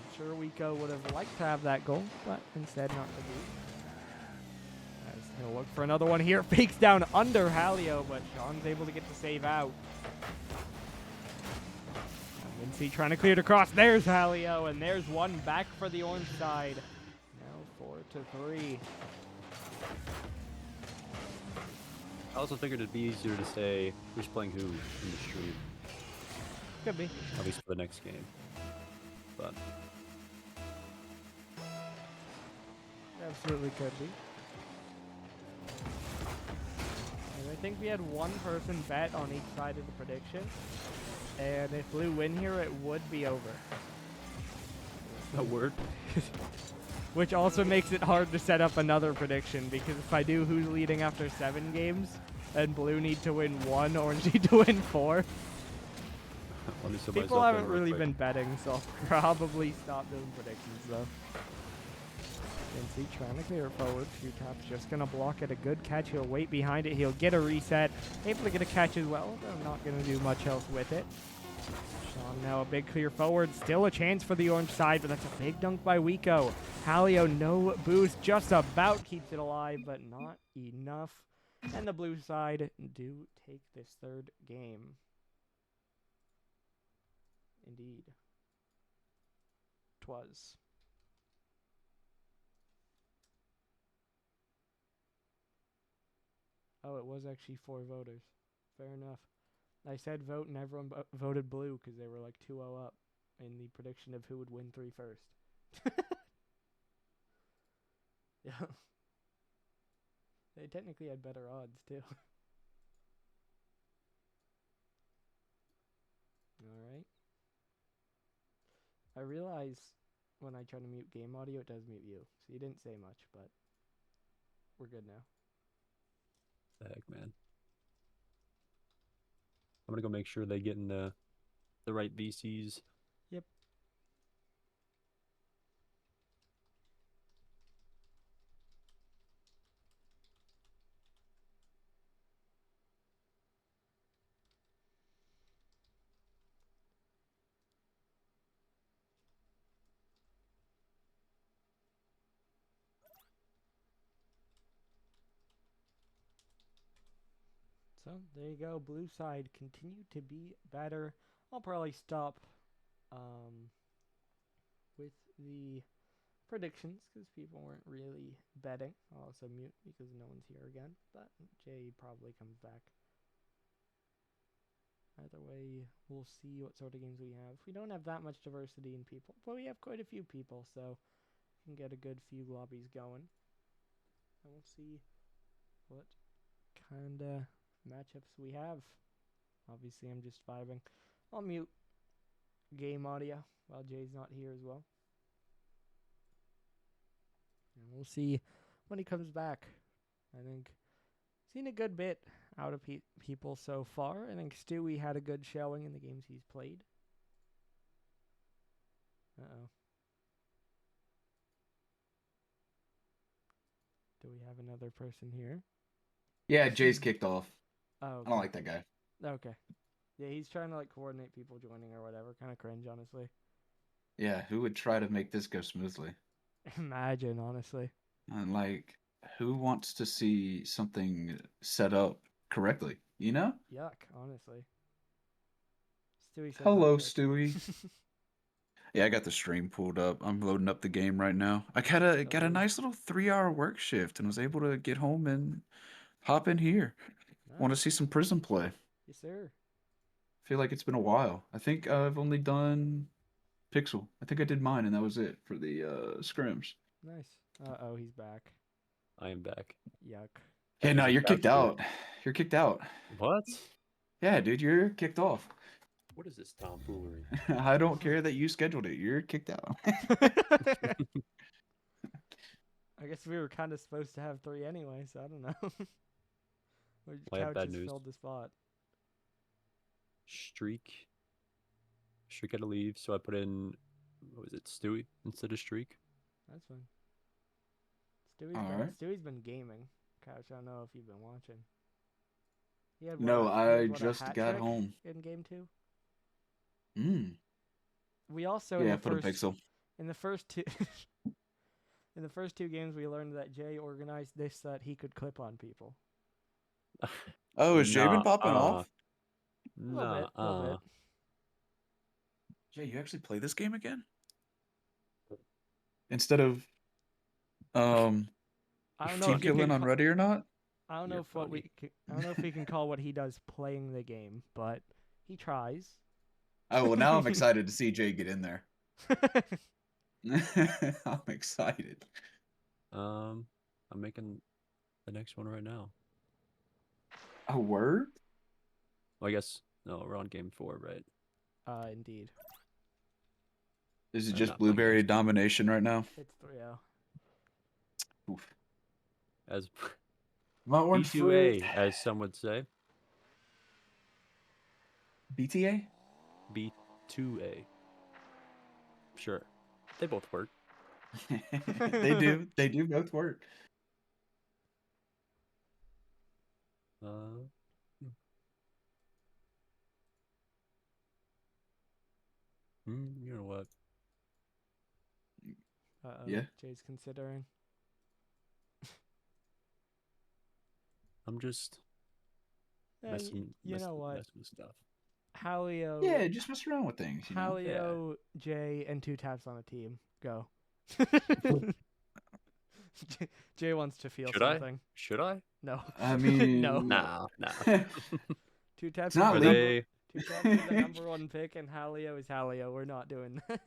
I'm sure Wiko would have liked to have that goal, but instead not to be. He'll look for another one here. Fakes down under Halio, but Sean's able to get the save out. Mincy trying to clear it across. There's Halio, and there's one back for the orange side. Now 4-3. I also figured it'd be easier to say who's playing who in the stream. Could be. At least for the next game. But Absolutely could be. And I think we had one person bet on each side of the prediction. And if blue win here, it would be over. a word. Which also makes it hard to set up another prediction, because if I do who's leading after 7 games, and blue need to win 1, orange need to win 4. People haven't really been betting, so I'll probably stop doing predictions, though. Mincy trying to clear it forward. 2 taps just going to block it. A good catch. He'll wait behind it. He'll get a reset. Able to get a catch as well, but I'm not going to do much else with it. Now a big clear forward. Still a chance for the orange side, but that's a big dunk by Wiko. Halio, no boost. Just about keeps it alive, but not enough. And the blue side do take this third game. Indeed. 'Twas. Oh, it was actually 4 voters. Fair enough. I said vote and everyone voted blue because they were like 2-0 up in the prediction of who would win 3 first. Yeah. They technically had better odds too. Alright. I realize when I try to mute game audio, it does mute you. So you didn't say much, but we're good now. The heck, man. I'm gonna go make sure they get in the right VCs. Yep. So there you go. Blue side continue to be better. I'll probably stop with the predictions because people weren't really betting. I'll also mute because no one's here again. But Jay probably comes back. Either way, we'll see what sort of games we have. We don't have that much diversity in people, but we have quite a few people, so we can get a good few lobbies going. And we'll see what kind of matchups we have. Obviously, I'm just vibing. I'll mute game audio while Jay's not here as well. And we'll see when he comes back. I think seen a good bit out of people so far. I think Stewie had a good showing in the games he's played. Uh-oh. Do we have another person here? Yeah, Jay's kicked off. Oh, okay. I don't like that guy. Okay. Yeah, he's trying to like coordinate people joining or whatever. Kind of cringe, honestly. Yeah, who would try to make this go smoothly? Imagine, honestly. And like, who wants to see something set up correctly? You know? Yuck, honestly. Stewie said Hello, not to. Stewie. Yeah, I got the stream pulled up. I'm loading up the game right now. I got a nice little 3-hour work shift and was able to get home and hop in here. Nice. Want to see some Prism play? Yes, sir. Feel like it's been a while. I think I've only done Pixel. I think I did mine, and that was it for the Scrims. Nice. Uh-oh, he's back. I am back. Yuck. Hey, no, Just you're about kicked to do it. out. You're kicked out. What? Yeah, dude, you're kicked off. What is this tomfoolery? I don't care that you scheduled it. You're kicked out. I guess we were kind of supposed to have 3 anyway, so I don't know. I have bad Couches news. filled the spot. Streak. Streak had to leave, so I put in, what was it, Stewie instead of Streak. That's fine. Stewie's been gaming. Couch, I don't know if you've been watching. He had No, I a just hat got trick home. in game 2. Mm. We also Yeah, put a pixel. in the first two in the first 2 games we learned that Jay organized this so that he could clip on people. Oh, has Jay been popping off? A little bit. Jay, you actually play this game again? Instead of I don't know team if you killing can on Ready or not? I don't know if we can call what he does playing the game, but he tries. Oh, well, now I'm excited to see Jay get in there. I'm excited. I'm making the next one right now. A word? Well, I guess, no, we're on game 4, right? Indeed. Is it I'm just not playing blueberry against- domination right now? It's 3-0. Oof. As My orange fruit. B2A, as some would say. BTA? B2A. Sure. They both work. They do. They do both work. You know what? Uh-oh, Yeah. Jay's considering. I'm just messing you know what? messing with stuff. Halio, Yeah, just mess around with things, you know. Halio, Jay, and 2 taps on a team. Go. Jay wants to feel Should something. I? Should I? No. I mean, no. Nah. 2 taps. It's not Are is the legal. they? 2 taps is the #1 pick, and Halio is Halio. We're not doing that.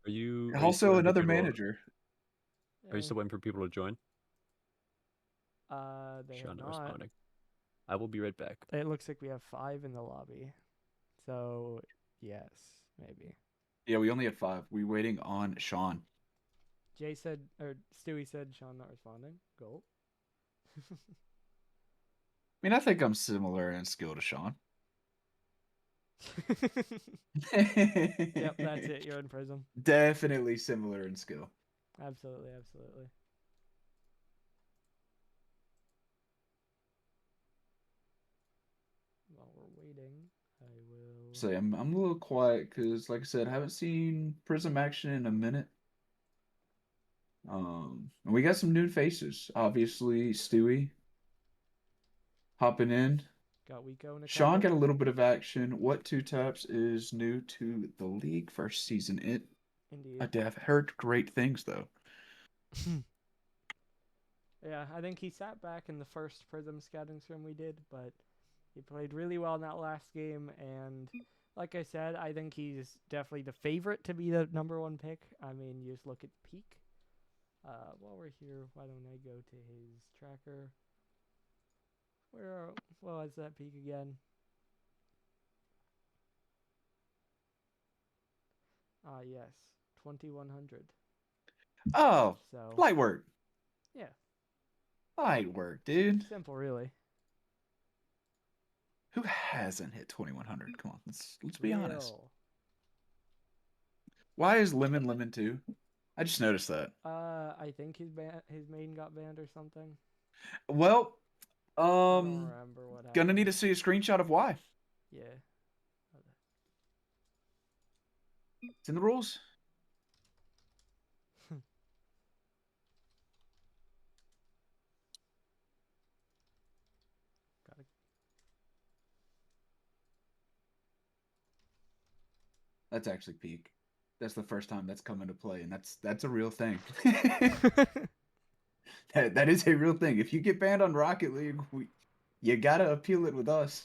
Are you? Also, another manager. Are you still waiting for people to join? They have Sean not not. responding. I will be right back. It looks like we have 5 in the lobby. So, yes, maybe. Yeah, we only have 5. We're waiting on Sean. Jay said, or Stewie said, Sean not responding. Go. I mean, I think I'm similar in skill to Sean. Yep, that's it. You're in Prism. Definitely similar in skill. Absolutely, absolutely. While we're waiting, I will. So I'm a little quiet because, like I said, I haven't seen Prism action in a minute. And we got some new faces. Obviously, Stewie hopping in. Got Wiko in a Sean couple. got a little bit of action. What 2 taps is new to the league first season? Indeed. I've heard great things though. Yeah, I think he sat back in the first Prism scouting scrim we did, but he played really well in that last game. And like I said, I think he's definitely the favorite to be the #1 pick. I mean, you just look at peak. While we're here, why don't I go to his tracker? Where was that peak again? Yes, 2100. Oh, So light work. yeah, Light work, dude. simple, really. Who hasn't hit 2100? Come on, let's be honest. Real. Why is Lemon 2? I just noticed that. I think his main got banned or something. Well, I don't remember what happened. gonna need to see a screenshot of why. Yeah. It's in the rules. Gotta... That's actually peak. That's the first time that's come into play, and that's a real thing. that is a real thing. If you get banned on Rocket League, you gotta appeal it with us.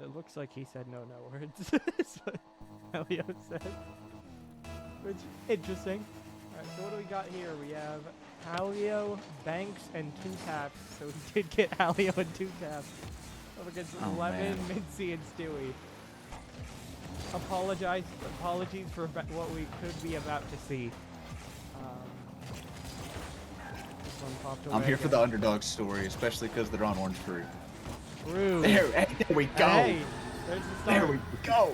It looks like he said no words. That's what Elio said. Which, interesting. Alright, so what do we got here? We have Halio, Banks, and 2 taps. So we did get Halio and 2 taps. Up against Lemon, Mincy, and Stewie. Apologies for what we could be about to see. This one popped away I'm here for again. the underdog story, especially because they're on orange fruit. True. There we go. Hey, there's the start. There we go.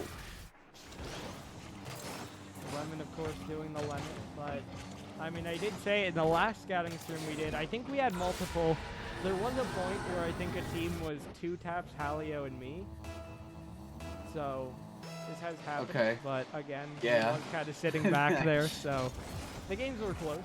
Lemon, of course, doing the lemon, but I mean, I did say in the last scouting stream we did, I think we had multiple. There was a point where I think a team was 2 taps, Halio, and me. So this has happened, Okay. but again, Yeah. I was kind of sitting back there, so the games were close.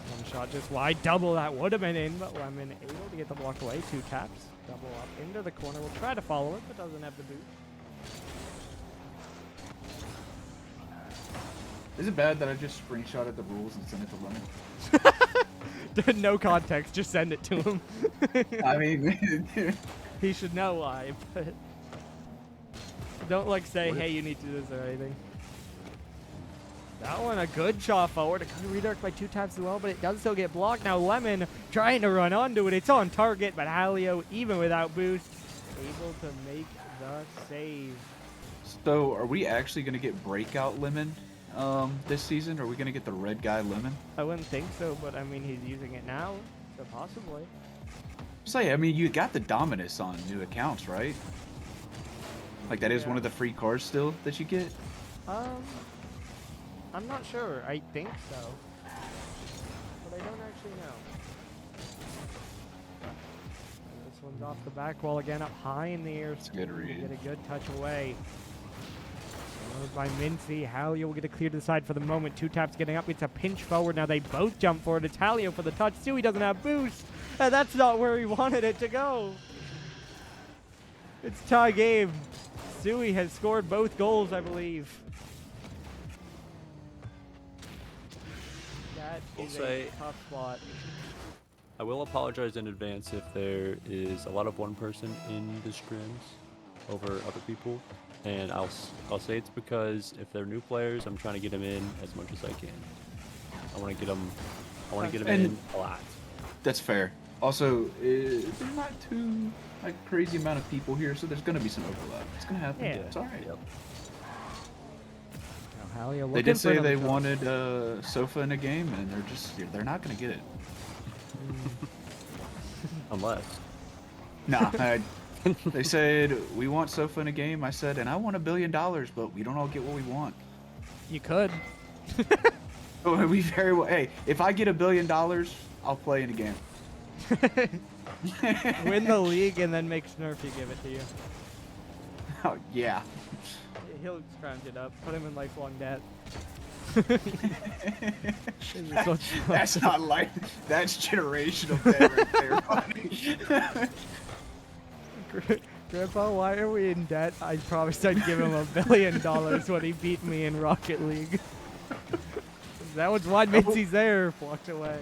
One shot just wide, double that would have been in, but Lemon able to get the block away. 2 taps, double up into the corner. We'll try to follow it, but doesn't have the boot. Is it bad that I just screenshotted the rules and sent it to Lemon? No context, just send it to him. I mean, He should know why, but don't like say, What if- hey, you need to do this or anything. That one, a good shot forward. A good redirect by 2 taps as well, but it does still get blocked. Now Lemon trying to run onto it. It's on target, but Halio, even without boost, able to make the save. so are we actually going to get breakout Lemon this season? Or are we going to get the red guy Lemon? I wouldn't think so, but I mean, he's using it now, so possibly. Say, I mean, you got the Dominus on new accounts, right? Like that is Yeah. one of the free cards still that you get. I'm not sure. I think so. But I don't actually know. And this one's off the back wall again, up high in the air. It's a good read. Get a good touch away. Followed by Mincy. Halio will get a clear to the side for the moment. Two taps getting up. It's a pinch forward. Now they both jump forward. It's Halio for the touch. Stewie doesn't have boost. And that's not where he wanted it to go. It's tie game. Stewie has scored both goals, I believe. That is a tough spot. I will apologize in advance if there is a lot of one person in the scrims over other people, and I'll say it's because if they're new players, I'm trying to get them in as much as I can. I want to get them. In a lot. That's fair. Also, there's not too crazy amount of people here, so there's gonna be some overlap. It's gonna happen. Yeah. It's all right. Yep. Now Halio They did looking for say another they shot. wanted Sofa in a game, and they're not gonna get it. Unless. Nah, they said we want Sofa in a game. I said, and I want $1 billion, but we don't all get what we want. You could. Oh, we very well. Hey, if I get $1 billion, I'll play in a game. Win the league and then make Snurfy give it to you. Oh yeah. He'll scrounge it up. Put him in lifelong debt. That's not like that's generational debt right there, buddy. Grandpa, why are we in debt? I promised I'd give him $1 billion when he beat me in Rocket League. That was why Mitzi's there. Walked away.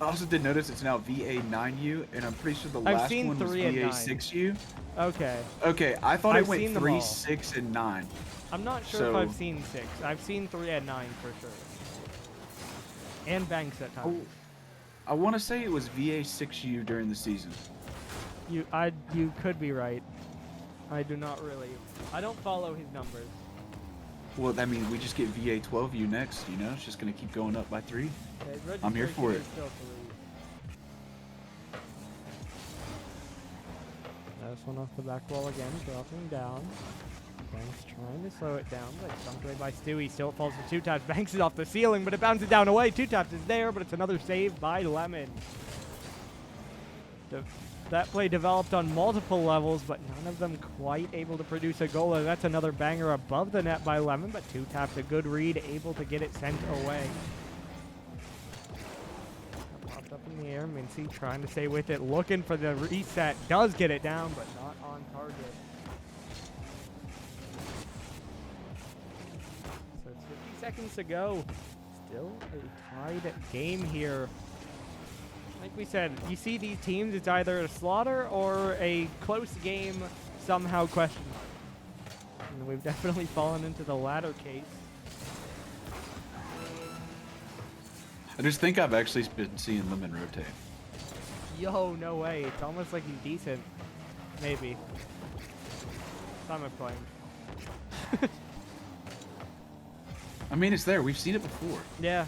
I also did notice it's now VA9U, and I'm pretty sure the I've last seen one was 3 and 9. VA6U. Okay. Okay, I thought I've it went seen them 3, all. 6, and 9. I'm not sure if I've seen 6. I've seen 3 and 9 for sure. And Banks at times. I want to say it was VA6U during the season. You could be right. I do not really. I don't follow his numbers. Well, I mean, we just get VA12U next, you know? It's just going to keep going up by 3. Yeah, his I'm here for registration it. is still 3. This one off the back wall again, dropping down. Banks trying to slow it down, but stumped away by Stewie. Still falls for 2 taps. Banks is off the ceiling, but it bounces down away. 2 taps is there, but it's another save by Lemon. That play developed on multiple levels, but none of them quite able to produce a goal. And that's another banger above the net by Lemon, but 2 taps, a good read, able to get it sent away. Popped up in the air. Mincy trying to stay with it, looking for the reset. Does get it down, but not on target. So it's 50 seconds to go. Still a tied game here. Like we said, you see these teams, it's either a slaughter or a close game, somehow question mark. And we've definitely fallen into the latter case. I just think I've actually been seeing Lemon rotate. Yo, no way. It's almost like he's decent. Maybe. Time of playing. I mean, it's there. We've seen it before. Yeah.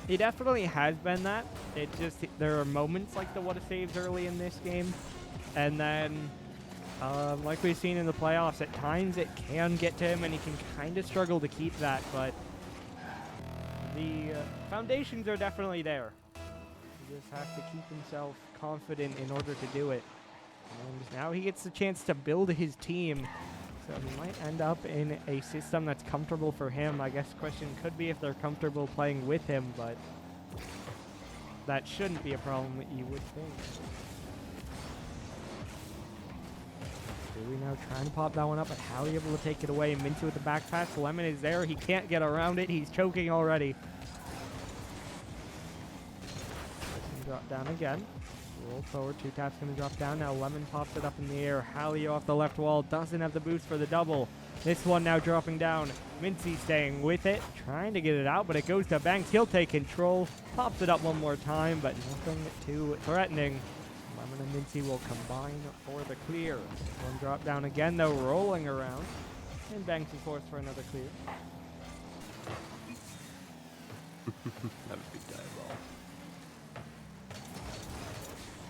He definitely has been that. It just, there are moments like the what a saves early in this game. And then, like we've seen in the playoffs, at times it can get to him and he can kind of struggle to keep that, but the foundations are definitely there. He just has to keep himself confident in order to do it. And now he gets the chance to build his team. So he might end up in a system that's comfortable for him. I guess the question could be if they're comfortable playing with him, but that shouldn't be a problem that you would think. Stewie now trying to pop that one up, but how are you able to take it away? Mincy with the back pass. Lemon is there. He can't get around it. He's choking already. Drop down again. Roll forward, 2 taps gonna drop down. Now Lemon pops it up in the air. Halio off the left wall, doesn't have the boost for the double. This one now dropping down. Mincy staying with it, trying to get it out, but it goes to Banks. He'll take control, pops it up one more time, but nothing too threatening. Lemon and Mincy will combine for the clear. One drop down again though, rolling around. And Banks is forced for another clear. That would be dive ball.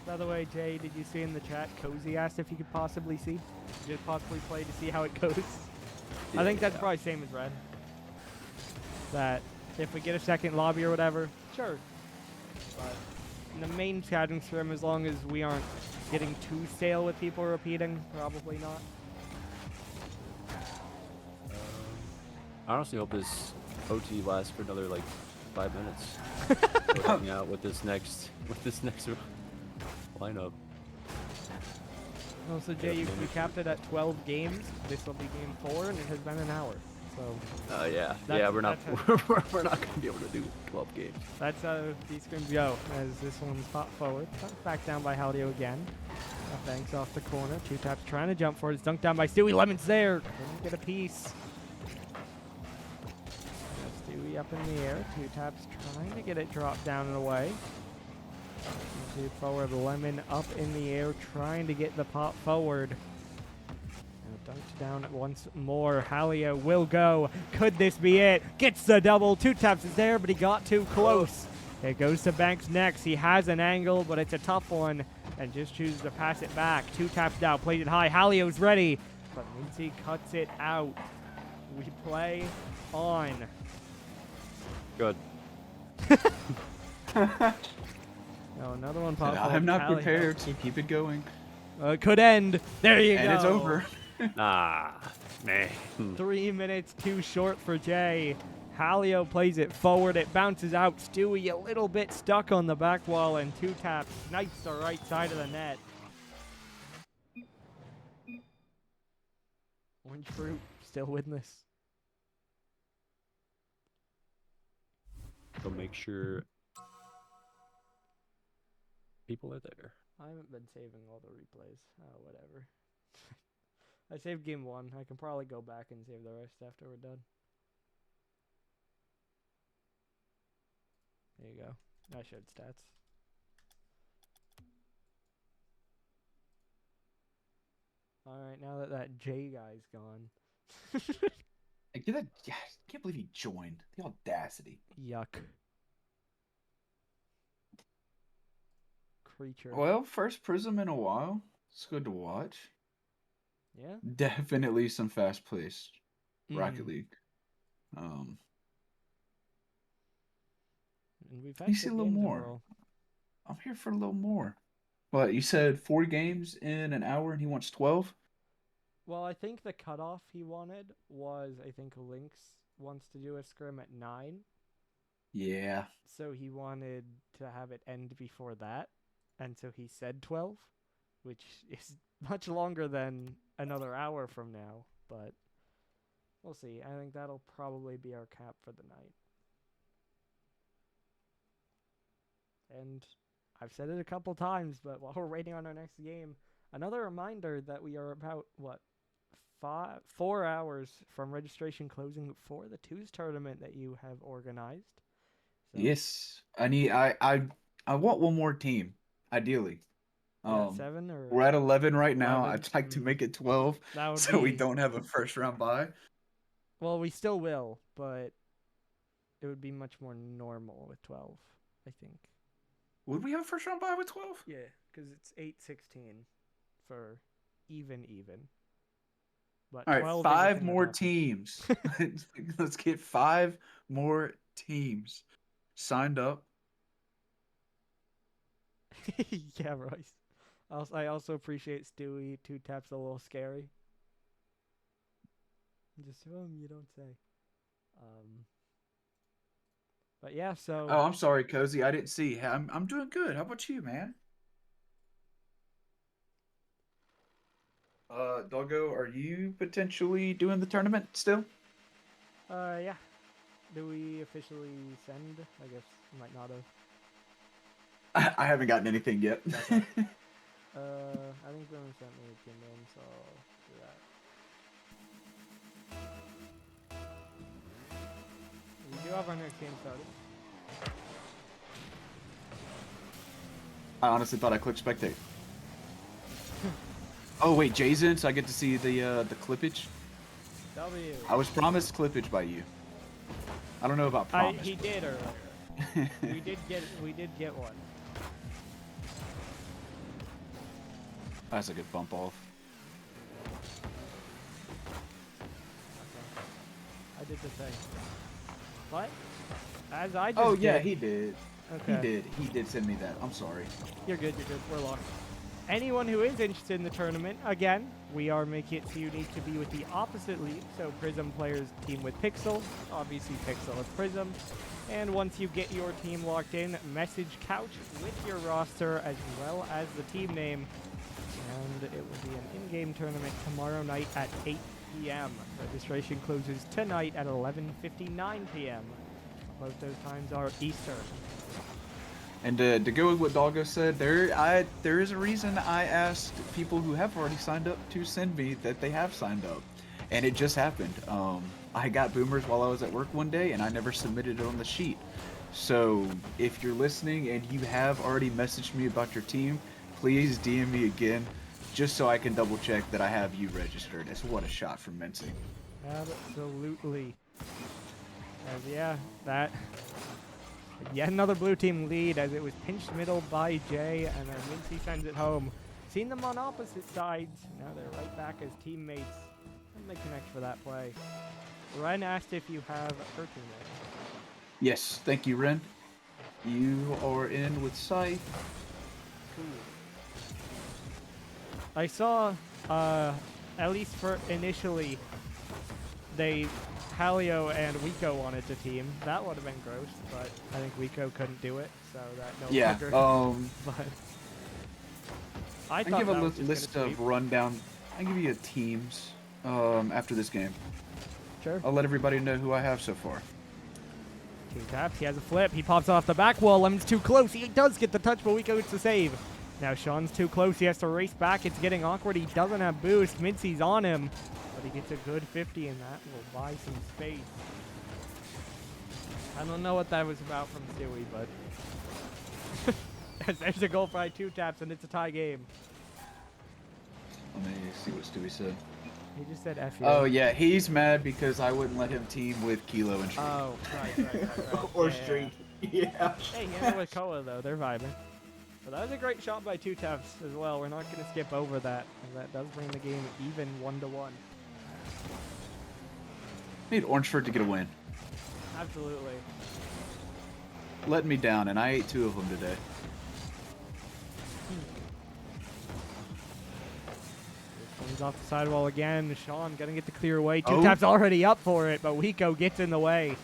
By the way, Jay, did you see in the chat, Cozy asked if you could possibly see? Just possibly play to see how it goes. I think that's yeah. probably same as red. That if we get a second lobby or whatever, sure. But in the main scouting scrim, as long as we aren't getting too stale with people repeating, probably not. I honestly hope this OT lasts for another like 5 minutes. We're helping out with this next lineup. Also, Jay, you capped it at 12 games. This will be game 4, and it has been an hour. So. Yeah, That's- we're not that's we're not gonna be able to do 12 games. That's how these scrims go, as this one's popped forward. Back down by Haldio again. Thanks off the corner. Two taps trying to jump for it. It's dunked down by Stewie. Lemon's there. Couldn't get a piece. Stewie up in the air. Two taps trying to get it dropped down and away. Two forward. Lemon up in the air trying to get the pop forward. Now dunked down once more. Halio will go. Could this be it? Gets the double. Two taps is there, but he got too close. It goes to Banks next. He has an angle, but it's a tough one. And just chooses to pass it back. Two taps down. Played it high. Halio's ready. But Lindsay cuts it out. We play on. Good. Oh, another one popped. I'm not Halio. prepared, so keep it going. It could end. There you go. And it's over. Ah, man. 3 minutes too short for Jay. Halio plays it forward. It bounces out. Stewie a little bit stuck on the back wall, and two taps snipes the right side of the net. Orange Fruit still winless. So make sure people are there. I haven't been saving all the replays. Oh, whatever. I saved game 1. I can probably go back and save the rest after we're done. There you go. I showed stats. Alright, now that that J guy's gone. I can't believe he joined. The audacity. Yuck. Creature. Well, first Prism in a while. It's good to watch. Yeah? Definitely some fast-paced Rocket Mm. League. And we've had You see good a little games more. overall. I'm here for a little more. What, you said 4 games in an hour and he wants 12? Well, I think the cutoff he wanted was, I think Lynx wants to do a scrim at 9. Yeah. So he wanted to have it end before that. And so he said 12, which is much longer than another hour from now. But we'll see. I think that'll probably be our cap for the night. And I've said it a couple times, but while we're waiting on our next game, another reminder that we are about, 4 hours from registration closing for the Twos tournament that you have organized. So, Yes. I want one more team, ideally. you're at 7 or We're at 11 right now. 11? I'd like to make it 12 that would so we be- don't have a first round bye. Well, we still will, but it would be much more normal with 12, I think. Would we have a first round bye with 12? Yeah, because it's 8-16 for even. But All right, 12 is a 5 thing more that teams. Let's get 5 more teams signed up. happens. Yeah, Royce. I also appreciate Stewie. 2 taps a little scary. Just you don't say. But yeah, so Oh, I'm sorry, Cozy. I didn't see. I'm doing good. How about you, man? Doggo, are you potentially doing the tournament still? yeah. Do we officially send? I guess we might not have. I haven't gotten anything yet. Okay. I think Brennan sent me a Kingdom, so I'll do that. We do have our next game started. I honestly thought I clicked spectate. Oh wait, Jay's in, so I get to see the clippage. W. I was promised clippage by you. I don't know about promise. He did earlier. we did get one. That's a good bump off. Okay. did the thing. But, as I just Oh yeah, did, he did. okay. He did send me that. I'm sorry. You're good, we're locked. Anyone who is interested in the tournament, again, we are making it so you need to be with the opposite league. So Prism players team with Pixel, obviously Pixel with Prism. And once you get your team locked in, message Couch with your roster as well as the team name. And it will be an in-game tournament tomorrow night at 8 p.m. Registration closes tonight at 11:59 p.m. Both those times are Eastern. And to go with what Doggo said, there is a reason I asked people who have already signed up to send me that they have signed up, and it just happened. I got boomers while I was at work one day, and I never submitted it on the sheet. So if you're listening and you have already messaged me about your team, please DM me again, just so I can double check that I have you registered. It's what a shot from Mincy. Absolutely. And yeah, that. Yet another blue team lead as it was pinched middle by Jay, and then Mincy sends it home. Seen them on opposite sides. Now they're right back as teammates. And they connect for that play. Ren asked if you have her teammate. Yes, thank you, Ren. You are in with Scythe. Cool. I saw, at least for initially, Halio and Wiko wanted to team. That would have been gross, but I think Wiko couldn't do it, so that no Yeah, longer. But I thought give a that was just list gonna of sweep. rundown. I give you a teams after this game. Sure. I'll let everybody know who I have so far. Two taps. He has a flip. He pops off the back wall. Lemon's too close. He does get the touch, but Wiko gets the save. Now Sean's too close. He has to race back. It's getting awkward. He doesn't have boost. Mincy's on him, but he gets a good 50, and that will buy some space. I don't know what that was about from Stewie, but there's a goal by two taps, and it's a tie game. Let me see what Stewie said. He just said F you. Oh yeah, he's mad because I wouldn't let him team with Kilo and Street. Oh, right. Or Yeah, Street. Yeah. Hey, him with Koa, though. They're vibing. But that was a great shot by two taps as well. We're not going to skip over that, and that does bring the game even 1-1. Need Orangeford to get a win. Absolutely. Let me down, and I ate 2 of them today. Comes off the sidewall again. Sean gonna get the clear away. Two Oh. taps already up for it, but Wiko gets in the way.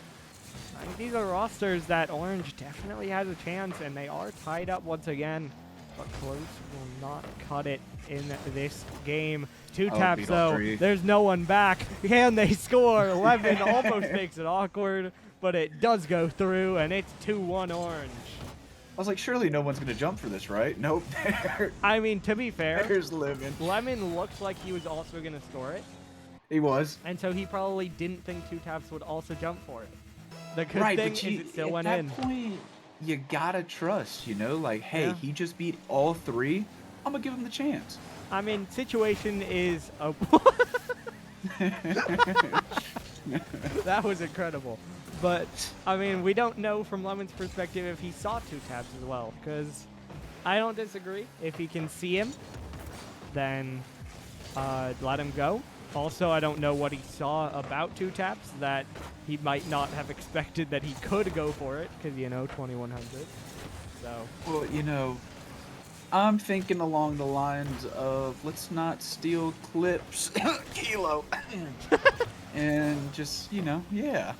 I think these are rosters that Orange definitely has a chance, and they are tied up once again. But close will not cut it in this game. Two taps beat all though. three. There's no one back. Can they score? 11 almost makes it awkward, but it does go through, and it's 2-1 Orange. I was like, surely no one's gonna jump for this, right? Nope. I mean, to be fair, There's Lemon. Lemon looks like he was also gonna score it. He was. And so he probably didn't think two taps would also jump for it. The good Right, thing but is it still at went that in. point, you gotta trust, you know? Like, hey, Yeah. he just beat all 3. I'm gonna give him the chance. I mean, situation is... Oh, that was incredible. But, I mean, we don't know from Lemon's perspective if he saw two taps as well. Because I don't disagree. If he can see him, then let him go. Also, I don't know what he saw about two taps that he might not have expected that he could go for it, because, you know, 2100. So, Well, you know, I'm thinking along the lines of let's not steal clips, Kilo, and just, you know, yeah.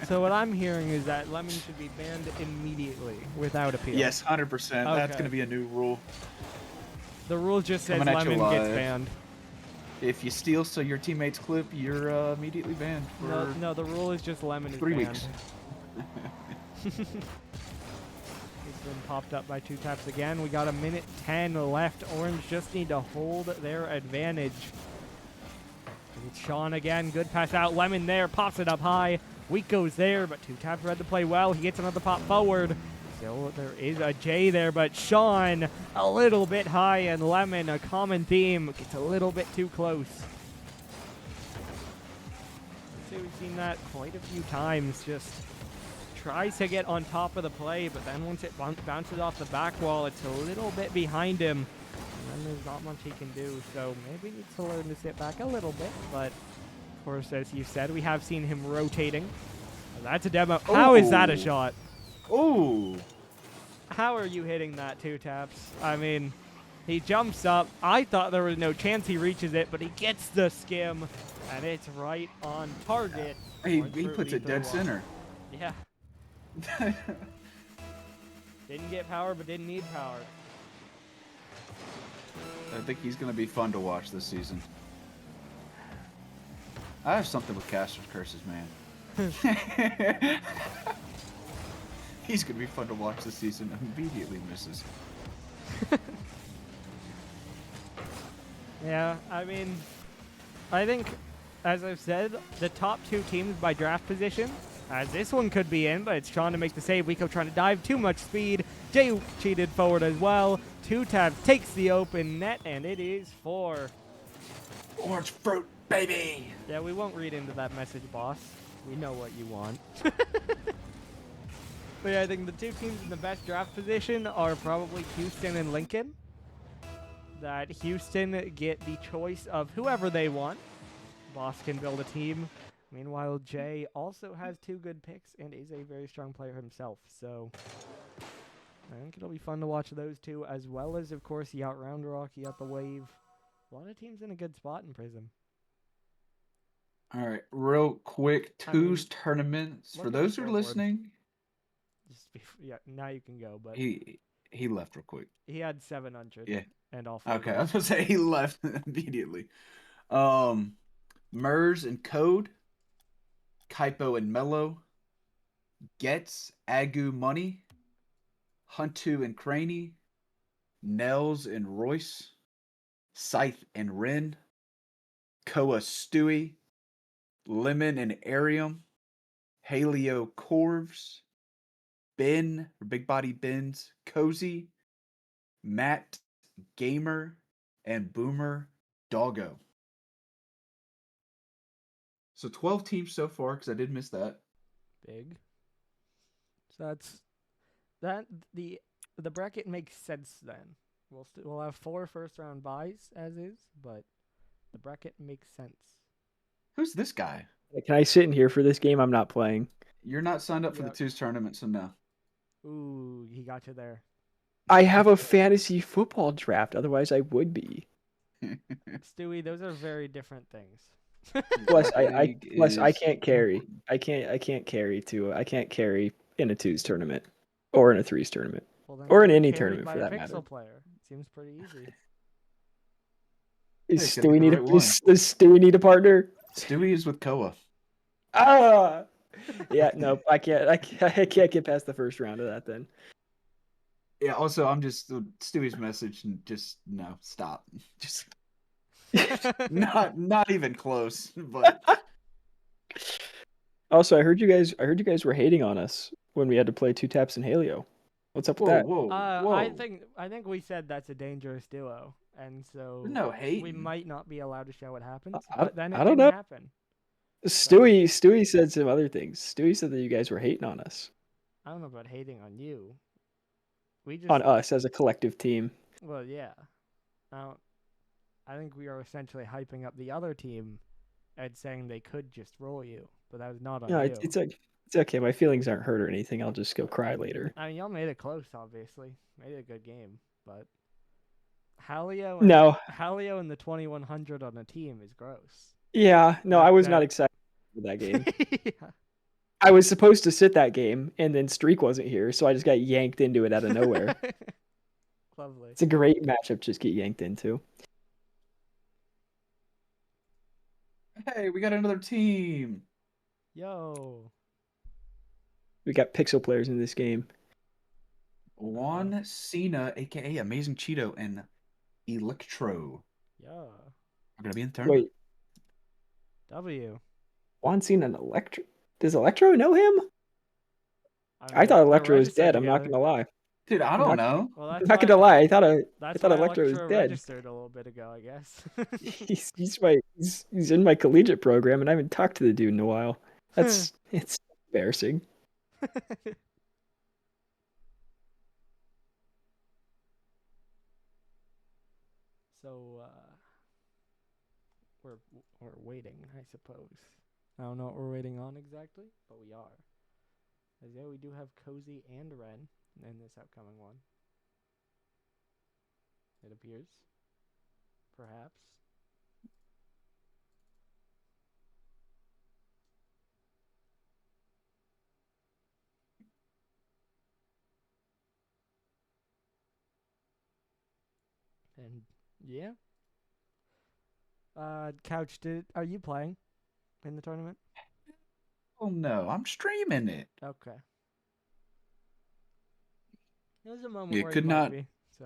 so what I'm hearing is that Lemon should be banned immediately without appeal. Yes, 100%. That's Okay. gonna be a new rule. The rule just says Coming at you Lemon gets live. banned. If you steal your teammate's clip, you're immediately banned for No, the rule is just Lemon is 3 banned. weeks. He's been popped up by two taps again. We got a minute 10 left. Orange just need to hold their advantage. It's Sean again. Good pass out. Lemon there. Pops it up high. Weak goes there, but two taps read to play well. He gets another pop forward. Still, there is a J there, but Sean a little bit high, and Lemon, a common theme, gets a little bit too close. So we've seen that quite a few times. Just tries to get on top of the play, but then once it bounces off the back wall, it's a little bit behind him. And then there's not much he can do, so maybe he needs to learn to sit back a little bit, but Of course, as you said, we have seen him rotating. That's a demo. How is that a Ooh. shot? Oh, How are you hitting that 2 taps? I mean, he jumps up. I thought there was no chance he reaches it, but he gets the skim, and it's right on target. he Orange fruit puts it dead V3 wall. center. Yeah, didn't get power, but didn't need power. I think he's gonna be fun to watch this season. I have something with Caster's curses, man. He's gonna be fun to watch this season. Immediately misses. Yeah, I mean, I think, as I've said, the top 2 teams by draft position, as this one could be in, but it's trying to make the save. Rico trying to dive, too much speed. Jay cheated forward as well. 2 taps takes the open net, and it is for... Orange fruit, baby! Yeah, we won't read into that message, boss. We know what you want. But yeah, I think the 2 teams in the best draft position are probably Houston and Lincoln. That Houston get the choice of whoever they want. Boss can build a team. Meanwhile, Jay also has 2 good picks and is a very strong player himself. So I think it'll be fun to watch those 2, as well as, of course, you got Round Rock, you got the Wave. A lot of teams in a good spot in Prism. All right, real quick, I mean, twos tournaments. look For at the those who are scoreboard. listening, Yeah, now you can go, but he left real quick. he had 700 Yeah. and all 4 Okay, I goals. was gonna say he left immediately. Mers and Code, Kaipo and Mello, Getz, Agu Money, Huntu and Craney, Nels and Royce, Scythe and Ren, Koa Stewie, Lemon and Arium, Haleo Corvs, Ben, or Big Body Ben's, Cozy, Matt, Gamer, and Boomer Doggo. So 12 teams so far, because I did miss that. Big. So that the bracket makes sense then. We'll have 4 first round buys as is, but the bracket makes sense. Who's this guy? Can I sit in here for this game? I'm not playing. You're not signed up for the Yep. twos tournament, so no. Ooh, he got you there. I have a fantasy football draft. Otherwise, I would be. Stewie, those are very different things. Plus, League I is can't carry. important. I can't carry in a twos tournament, or in a threes tournament, Well, then or in get any carried tournament by for a that pixel matter. player. Seems pretty easy. Is Hey, gotta Stewie pick the need right one. does Stewie need a partner? Stewie is with Koa. Ah, yeah, nope. I can't get past the first round of that. Then Yeah, also, I'm just Stewie's message and just no, stop. Just not even close, but also, I heard you guys were hating on us when we had to play 2 taps in Halio. What's up with whoa, that? whoa. I think we said that's a dangerous duo, and so There's no we hating. might not be allowed to show what happens. I- But then it I don't didn't know. happen. Stewie said some other things. Stewie said that you guys were hating on us. I don't know about hating on you. We just On us as a collective team. Well, yeah. I think we are essentially hyping up the other team and saying they could just roll you, but that was not on No, you. it's okay. My feelings aren't hurt or anything. I'll just go cry later. I mean, y'all made it close, obviously. Made it a good game, but Halio and the 2100 on a team is gross. Yeah, no, I was not That- excited for that game. Yeah. I was supposed to sit that game, and then Streak wasn't here, so I just got yanked into it out of nowhere. Lovely. It's a great matchup to just get yanked into. Hey, we got another team. Yo. We got pixel players in this game. Juan Cena, aka Amazing Cheeto, and Electro Yeah. are gonna be in the tournament. Wait, W. Juan Cena and Electro? Does Electro know him? I mean, thought they're Electro was registered dead. I'm not together. gonna lie. Dude, I don't know. Well, I'm that's not why, gonna lie. I thought that's why Electro was dead. registered a little bit ago, I guess. He's in my collegiate program, and I haven't talked to the dude in a while. It's embarrassing. So, we're waiting, I suppose. I don't know what we're waiting on exactly, but we are. As yeah, we do have Cozy and Ren in this upcoming one. It appears. Perhaps. And yeah. Couch, are you playing in the tournament? Oh no, I'm streaming it. Okay. There was a moment Yeah, where could you might not be, so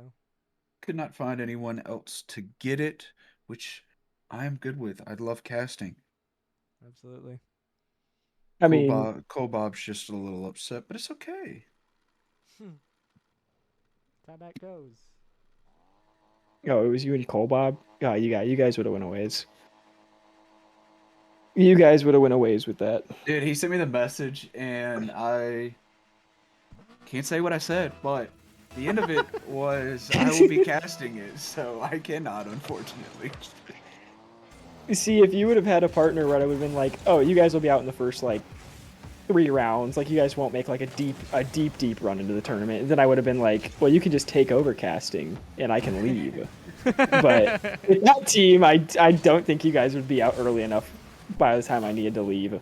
could not find anyone else to get it, which I am good with. I love casting. absolutely. I mean, Cole Bob's just a little upset, but it's okay. That's how that goes. oh, it was you and Cole Bob. God, you guys would have went a ways. You guys would have went a ways with that. Dude, he sent me the message, and I can't say what I said, but the end of it was I will be casting it, so I cannot, unfortunately. See, if you would have had a partner where I would have been like, oh, you guys will be out in the first like 3 rounds, like you guys won't make like a deep run into the tournament, and then I would have been like, well, you can just take over casting and I can leave. But with that team, I don't think you guys would be out early enough by the time I needed to leave.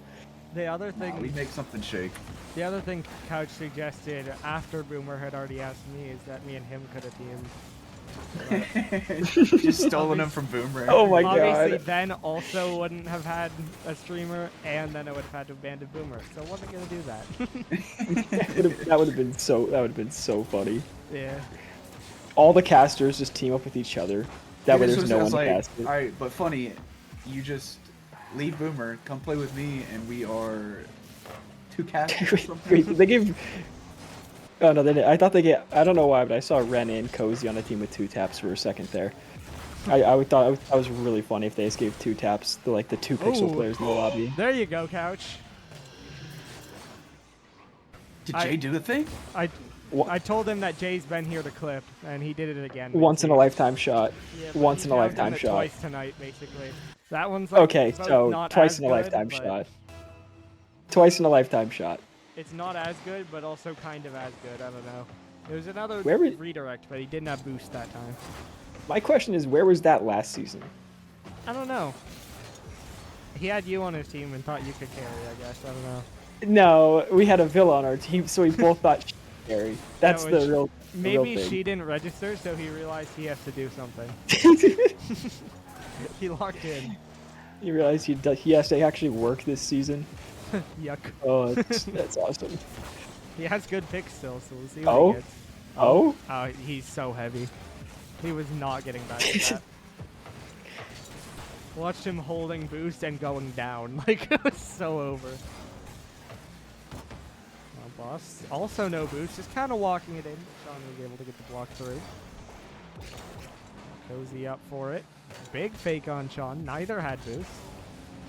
The other thing, We make something shake. the other thing Couch suggested after Boomer had already asked me is that me and him could have teamed. Just stolen him from Boomer. Oh my Obviously, god. then also wouldn't have had a streamer, and then I would have had to abandon Boomer. So I wasn't gonna do that. That would have been so funny. Yeah. All the casters just team up with each other. That way there's no one to cast it. Alright, but funny, you just leave Boomer, come play with me, and we are 2 casters or something. Wait, they gave. Oh no, they didn't. I thought they get. I don't know why, but I saw Ren and Cozy on a team with 2 taps for a second there. I thought that was really funny if they just gave 2 taps to like the 2 pixel Ooh. players in the lobby. There you go, Couch. Did Jay do the thing? I told him that Jay's been here to clip, and he did it again. Once in a lifetime shot. Yeah, but Once he's in a now lifetime done it shot. Twice tonight, basically. That one's like Okay, both so not twice as in a good, lifetime but shot. Twice in a lifetime shot. It's not as good, but also kind of as good. I don't know. It was another Where was- redirect, but he didn't have boost that time. My question is, where was that last season? I don't know. He had you on his team and thought you could carry, I guess. I don't know. No, we had a Villa on our team, so we both thought she could carry. That's No, the real. Maybe thing. she didn't register, so he realized he has to do something. He locked in. You realize he has to actually work this season. Yuck. Oh, that's awesome. He has good picks still, so we'll see what Oh? he gets. Oh? Oh, he's so heavy. He was not getting back to that. Watched him holding boost and going down. Like, it was so over. Well, boss. Also no boost, just kind of walking it in. Sean was able to get the block through. Cozy up for it. Big fake on Sean. Neither had boost.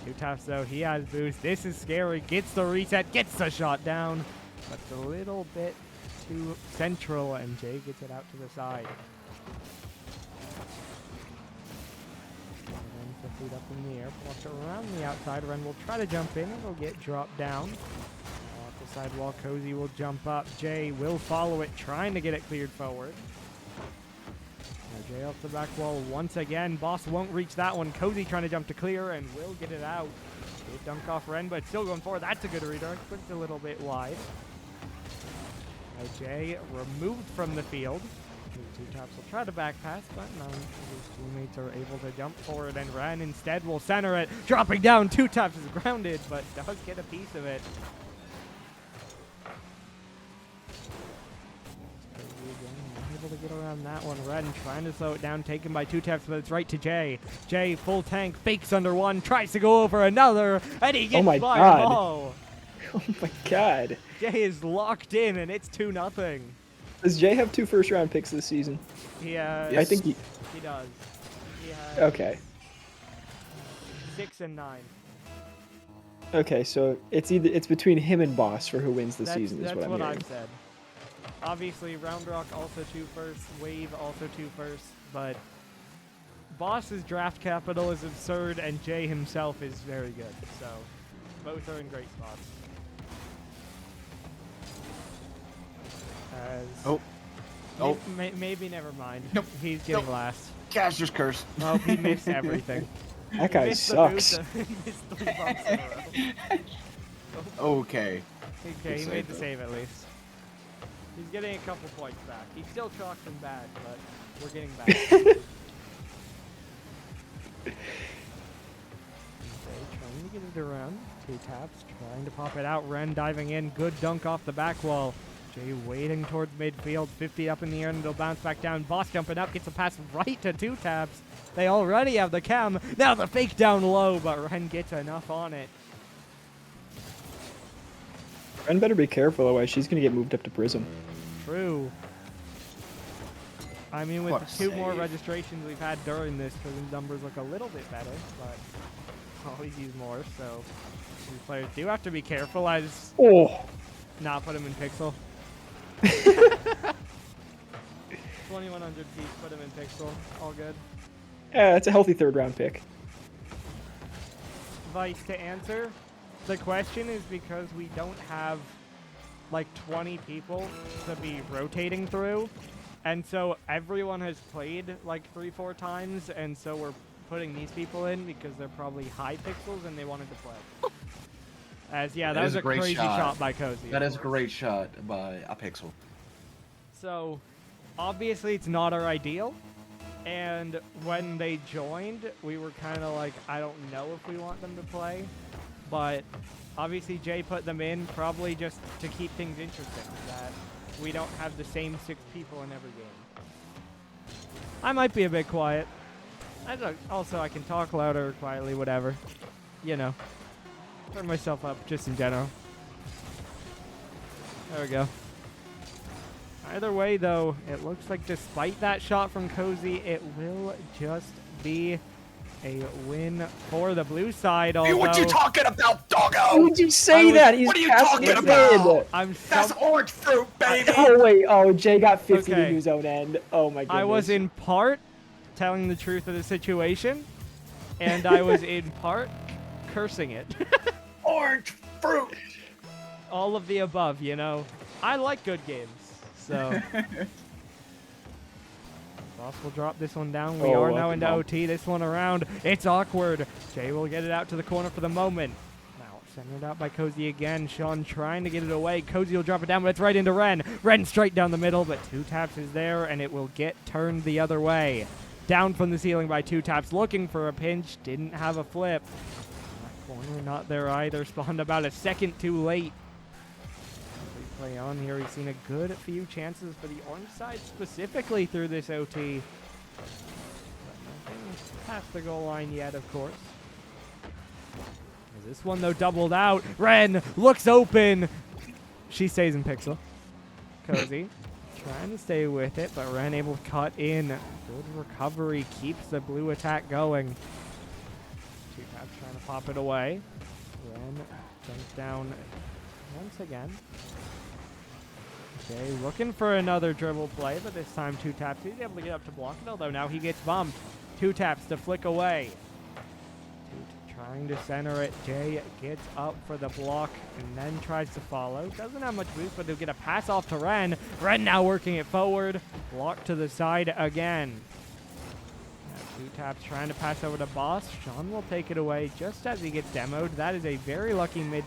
2 taps though. He has boost. This is scary. Gets the reset. Gets the shot down. But it's a little bit too central, and Jay gets it out to the side. Ren 50 up in the air. Blocks around the outside. Ren will try to jump in. It'll get dropped down. Off the sidewall, Cozy will jump up. Jay will follow it, trying to get it cleared forward. Now Jay off the back wall once again. Boss won't reach that one. Cozy trying to jump to clear and will get it out. Good dunk off Ren, but still going forward. That's a good redirect, but it's a little bit wide. Now Jay removed from the field. 2 taps will try to back pass, but none of his teammates are able to jump forward, and Ren instead will center it. Dropping down, 2 taps is grounded, but does get a piece of it. Able to get around that one. Ren trying to slow it down, taken by 2 taps, but it's right to Jay. Jay full tank, fakes under one, tries to go over another, and he gets my by God. them all. Oh my god. Jay is locked in, and it's 2-0. Does Jay have 2 first-round picks this season? He I think he. he does. He has Okay. 6 and 9. Okay, so it's between him and Boss for who wins the That's, season. Is that's what I'm what hearing. I've said. Obviously, Round Rock also 2 firsts, Wave also 2 firsts, but Boss's draft capital is absurd, and Jay himself is very good. So, both are in great spots. As maybe never mind. Nope. He's getting last. Caster's curse. Oh, he missed everything. That guy Missed the sucks. boost, he missed 3 bumps in a row. Okay. Okay, he Good made save, the though. save at least. He's getting a couple points back. He's still chalked and bad, but we're getting back. Okay, trying to get it around. 2 taps, trying to pop it out. Ren diving in. Good dunk off the back wall. Jay waiting towards midfield. 50 up in the air, and it'll bounce back down. Boss jumping up, gets a pass right to 2 taps. They already have the chem. Now the fake down low, but Ren gets enough on it. Ren better be careful, otherwise she's gonna get moved up to Prism. True. I mean, with What the 2 more save. registrations we've had during this, Prism numbers look a little bit better, but always use more, so these players do have to be careful. I just Oh, not put him in pixel. 2100 piece, put him in pixel. All good. yeah, that's a healthy 3rd round pick. Vice, to answer the question is because we don't have like 20 people to be rotating through, and so everyone has played like 3-4 times, and so we're putting these people in because they're probably high pixels and they wanted to play. As yeah, that was is a a great crazy shot. shot by Cozy. That of is a course. great shot by a pixel. So, obviously it's not our ideal, and when they joined, we were kind of like, I don't know if we want them to play, but obviously Jay put them in probably just to keep things interesting, that we don't have the same 6 people in every game. I might be a bit quiet. Also, I can talk louder or quietly, whatever. You know. Turn myself up, just in general. There we go. Either way, though, it looks like despite that shot from Cozy, it will just be a win for the blue side. Hey, what you talking about, Why doggo? would you say that? He's What are you passing talking it about? mid. I'm That's orange fruit, baby. Oh wait, oh Jay got 50 Okay. to his own end. Oh my goodness. I was in part telling the truth of the situation, and I was in part cursing it. Orange fruit. All of the above, you know. I like good games, so. Boss will drop this one down. We Oh, are what now the into bump. OT. This one around. It's awkward. Jay will get it out to the corner for the moment. Now centered out by Cozy again. Sean trying to get it away. Cozy will drop it down, but it's right into Ren. Ren straight down the middle, but 2 taps is there, and it will get turned the other way. Down from the ceiling by 2 taps, looking for a pinch. Didn't have a flip. That corner not there either. Spawned about a second too late. Play on here. He's seen a good few chances for the orange side, specifically through this OT. But nothing past the goal line yet, of course. As this one, though, doubled out. Ren looks open. She stays in pixel. Cozy trying to stay with it, but Ren able to cut in. Good recovery. Keeps the blue attack going. 2 taps trying to pop it away. Ren jumps down once again. Okay, looking for another dribble play, but this time 2 taps. He's able to get up to block it, although now he gets bumped. 2 taps to flick away. Trying to center it. Jay gets up for the block and then tries to follow. Doesn't have much boost, but he'll get a pass off to Ren. Ren now working it forward. Block to the side again. Now 2 taps trying to pass over to Boss. Sean will take it away just as he gets demoed. That is a very lucky mid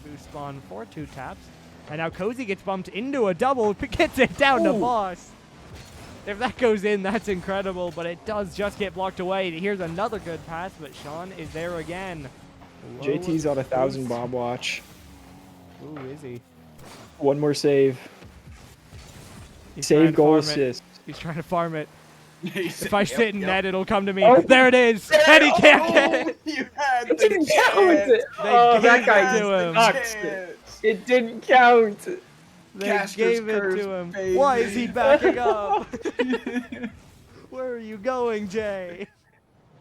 boost spawn for 2 taps. And now Cozy gets bumped into a double, gets it down to Boss. If that goes in, that's incredible, but it does just get blocked away. Here's another good pass, but Sean is there again. Low JT's on 1,000 boost. bomb watch. Ooh, is he? One more save. He's trying Save to goal farm it. assist. He's trying to farm it. If If I sit in net, it'll come to me. Oh. There it is, and he can't get it. You had It the didn't count. chance. Oh, that gave guy it to him. sucks. Chance. It didn't count. They Caster's gave it curse, to him. baby. Why is he backing up? Where are you going, Jay?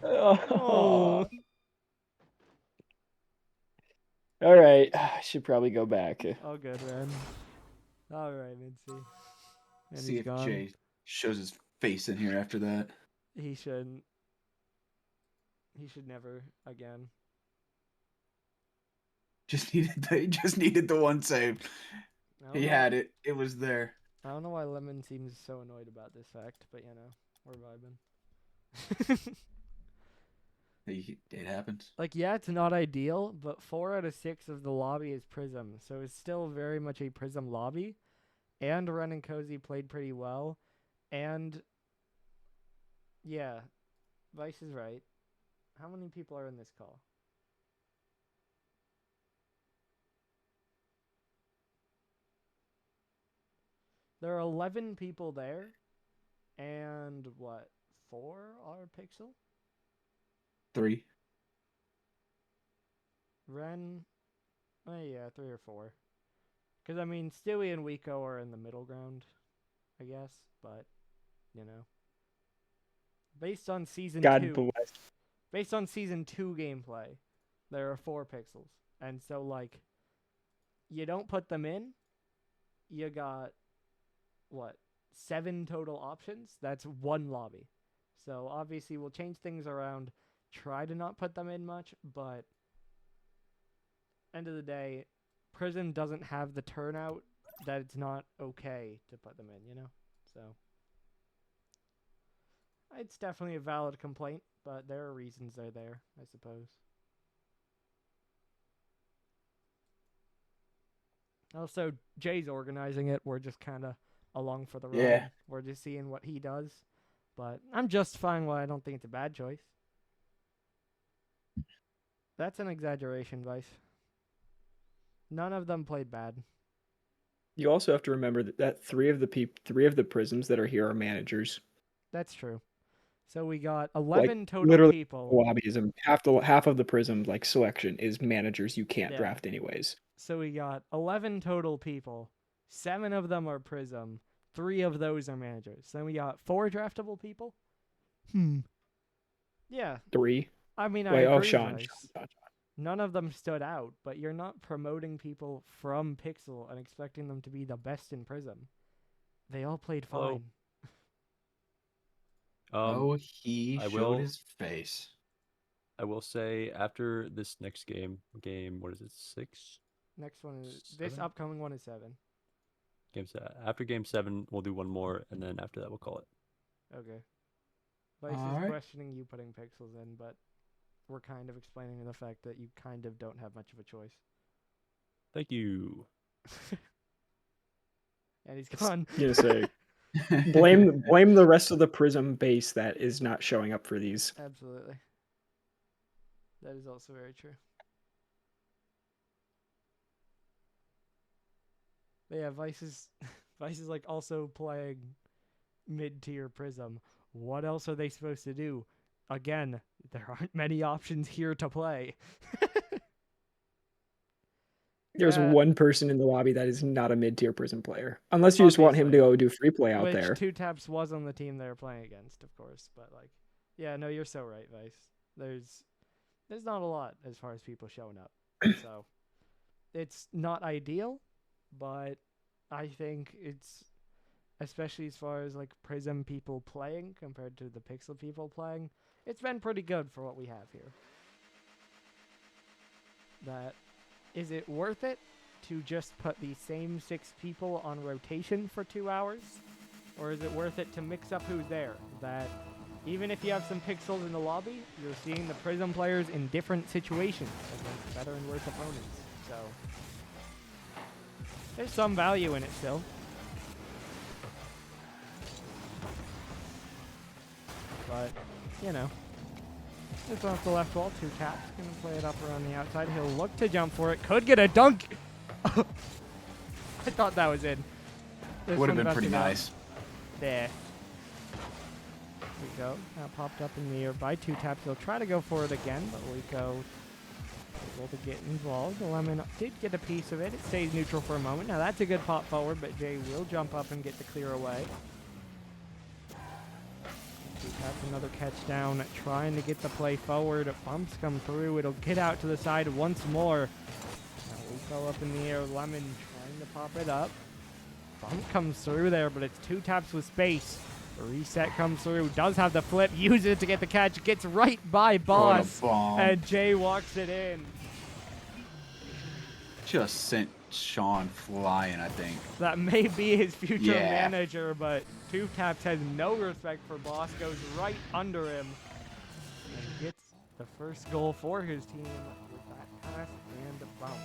Oh. Oh. All right, I should probably go back. Oh, good, man. All right, Mincy. And See he's if gone. Jay shows his face in here after that. He shouldn't. He should never again. Just needed the one save. I don't He know. had it. It was there. I don't know why Lemon seems so annoyed about this fact, but you know, we're vibing. It happens. Like, yeah, it's not ideal, but 4 out of 6 of the lobby is Prism, so it's still very much a Prism lobby. And Ren and Cozy played pretty well, and yeah, Vice is right. How many people are in this call? There are 11 people there, and what, 4 are Pixel? 3. Ren, yeah, 3 or 4. Because, I mean, Stewie and Wiko are in the middle ground, I guess, but, you know. Based on Season 2... God bless. Based on Season 2 gameplay, there are 4 Pixels. And so, like, you don't put them in, you got, what, 7 total options? That's 1 lobby. So, obviously, we'll change things around, try to not put them in much, but end of the day, Prism doesn't have the turnout that it's not okay to put them in, you know? So, it's definitely a valid complaint, but there are reasons they're there, I suppose. Also, Jay's organizing it. We're just kind of along for the ride. Yeah. We're just seeing what he does. But I'm justifying why I don't think it's a bad choice. That's an exaggeration, Vice. None of them played bad. You also have to remember that 3 of the prisms that are here are managers. That's true. So we got 11 total literally people. Lobbyism. Half of the prism selection is managers you can't Yeah. draft anyways. So we got 11 total people. 7 of them are Prism. 3 of those are managers. Then we got 4 draftable people. Yeah. 3. I mean, Wait, I agree, Sean. Vice. None of them stood out, but you're not promoting people from Pixel and expecting them to be the best in Prism. They all played fine. Hello. He showed his face. I will say after this next game, what is it, 6? Next one is this 7? upcoming one is 7. After game 7, we'll do one more, and then after that, we'll call it. Okay. Vice is Alright. questioning you putting pixels in, but we're kind of explaining the fact that you kind of don't have much of a choice. Thank you. And he's gone. You say blame the rest of the prism base that is not showing up for these. Absolutely. That is also very true. But yeah, Vice is like also playing mid-tier Prism. What else are they supposed to do? Again, there aren't many options here to play. There's Yeah. one person in the lobby that is not a mid-tier prism player. Unless you just want him to go do free play out Which there. 2 Taps was on the team they were playing against, of course. But like, yeah, no, you're so right, Vice. There's not a lot as far as people showing up. So it's not ideal, but I think it's, especially as far as like Prism people playing compared to the Pixel people playing, it's been pretty good for what we have here. Is it worth it to just put the same 6 people on rotation for 2 hours? Or is it worth it to mix up who's there? That even if you have some pixels in the lobby, you're seeing the Prism players in different situations against better and worse opponents. So there's some value in it still. But, you know. It's off the left wall, 2 taps. Gonna play it up around the outside. He'll look to jump for it. Could get a dunk! I thought that was in. Would have been pretty nice. There. We go. Now popped up in the air by 2 taps. He'll try to go for it again, but Rico able to get involved. The Lemon did get a piece of it. It stays neutral for a moment. Now that's a good pop forward, but Jay will jump up and get the clear away. 2 taps, another catch down, trying to get the play forward. Bumps come through. It'll get out to the side once more. Now Rico up in the air. Lemon trying to pop it up. Bump comes through there, but it's 2 taps with space. Reset comes through, does have the flip, uses it to get the catch, gets right by What a Boss, bomb. and Jay walks it in. Just sent Sean flying, I think. That may be his future Yeah. manager, but Two Taps has no respect for Boss, goes right under him, and gets the first goal for his team with that pass and a bump.